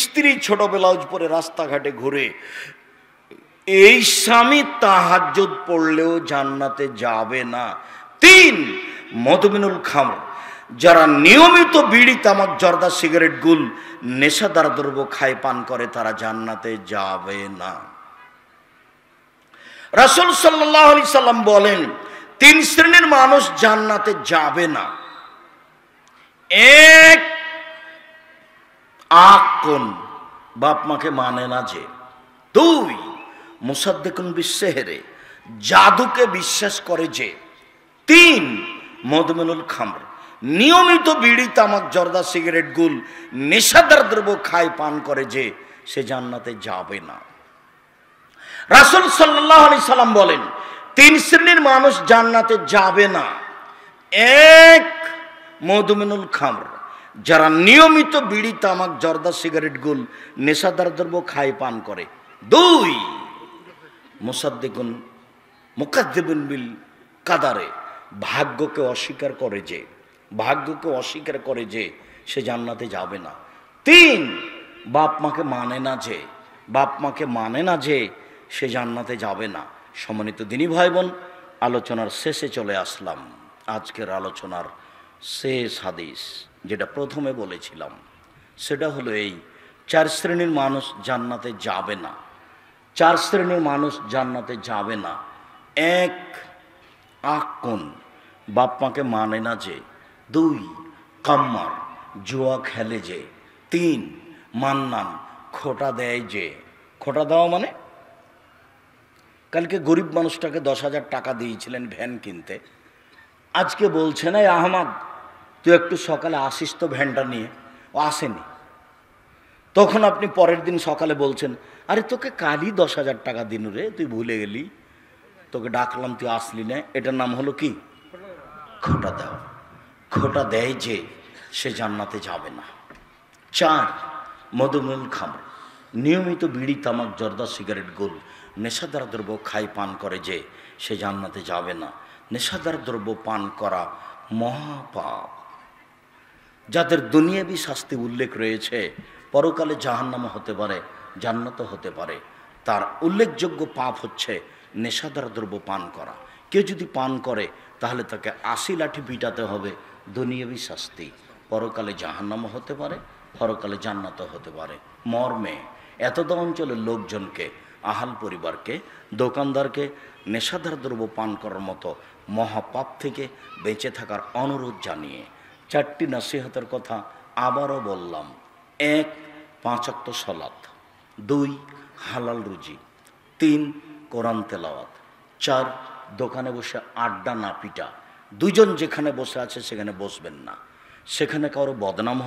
স্ত্রী ছোট ব্লাউজ পরে রাস্তাঘাটে ঘুরে, এই স্বামী তাহাজ্জুদ পড়লেও জান্নাতে যাবে না। 3, মদমিনুল খামর, যারা নিয়মিত বিড়ি তামাক জর্দা সিগারেট গুল নেশাদার দ্রব্য খায় পান করে তারা জান্নাতে যাবে না। রাসূল সাল্লাল্লাহু আলাইহি সাল্লাম বলেন 3 শ্রেণীর মানুষ জান্নাতে যাবে না। 1, আকন, বাপ মাকে মানে না যে। 2, মুসাদ্দিকুন বিসসিহরি, জাদুকে বিশ্বাস করে যে। 3, মদমিনুল খামর, নিয়মিত বিড়ি তামাক জর্দা সিগারেট গুল নেশাদার দ্রব্য খায় পান করে যে, সে জান্নাতে যাবে না। রাসূল সাল্লাল্লাহু আলাইহি সাল্লাম বলেন 3 শ্রেণীর মানুষ জান্নাতে যাবে না। 1, মদমিনুল খামর, যারা নিয়মিত বিড়ি তামাক জর্দা সিগারেট গুল নেশাদার দ্রব্য খায় পান করে। 2, মুসাদ্দিকুন মুকাদ্দিবুন বিল কাদারে, ভাগ্যকে অস্বীকার করে যে, ভাগ্যকে অস্বীকার করে যে, সে জান্নাতে যাবে না। 3, বাপ মাকে মানে না যে, বাপ মাকে মানে না যে, সে জান্নাতে যাবে না। সম্মানিত দিনী ভাই বোন, আলোচনার শেষে চলে আসলাম। আজকের আলোচনার শেষ হাদিস যেটা প্রথমে বলেছিলাম সেটা হলো এই, 4 শ্রেণীর মানুষ জান্নাতে যাবে না। 4 শ্রেণীর মানুষ জান্নাতে যাবে না। 1, আকন, বাপ মাকে মানে না যে। 2, কাম্মার, জুয়া খেলে যে। 3, মান্নান, খোটা দেয় যে। খোটা দেওয়া মানে, কালকে গরিব মানুষটাকে 10,000 টাকা দিয়েছিলেন ভ্যান কিনতে, আজকে বলছেন এই আহমদ তুই একটু সকালে আসিস তো ভ্যানটা নিয়ে। ও আসেনি, তখন আপনি পরের দিন সকালে বলছেন আরে তোকে কালই 10,000 টাকা দিন রে, তুই ভুলে গেলি, তোকে ডাকলাম তুই আসলি না। এটার নাম হলো কি? খোটা দেওয়া। খোটা দেয় যে, সে জান্নাতে যাবে না। 4, মদমিনুল খামর, নিয়মিত বিড়ি তামাক জর্দা সিগারেট গুল নেশাদার দ্রব্য খায় পান করে যে, সে জান্নাতে যাবে না। নেশাদার দ্রব্য পান করা মহাপাপ, যাদের দুনিয়াবী শাস্তি উল্লেখ রয়েছে, পরকালে জাহান্নাম হতে পারে, জান্নাতও হতে পারে। তার উল্লেখযোগ্য পাপ হচ্ছে নেশাদার দ্রব্য পান করা। কেউ যদি পান করে তাহলে তাকে 80 লাঠি পিটাতে হবে, দুনিয়াবী শাস্তি। পরকালে জাহান্নামও হতে পারে, পরকালে জান্নাতও হতে পারে। মর্মে এতদ অঞ্চলের লোকজনকে, আহাল পরিবারকে, দোকানদারকে নেশাদার দ্রব্য পান করার মতো মহাপাপ থেকে বেঁচে থাকার অনুরোধ জানিয়ে 4টি নসিহতের কথা আবারও বললাম। 1, 5 ওয়াক্ত সালাত। 2, হালাল রুজি। 3, কোরআন তেলাওয়াত। 4, দোকানে বসে আড্ডা না পিটা। 2 জন যেখানে বসে আছে সেখানে বসবেন না, সেখানে কারো বদনাম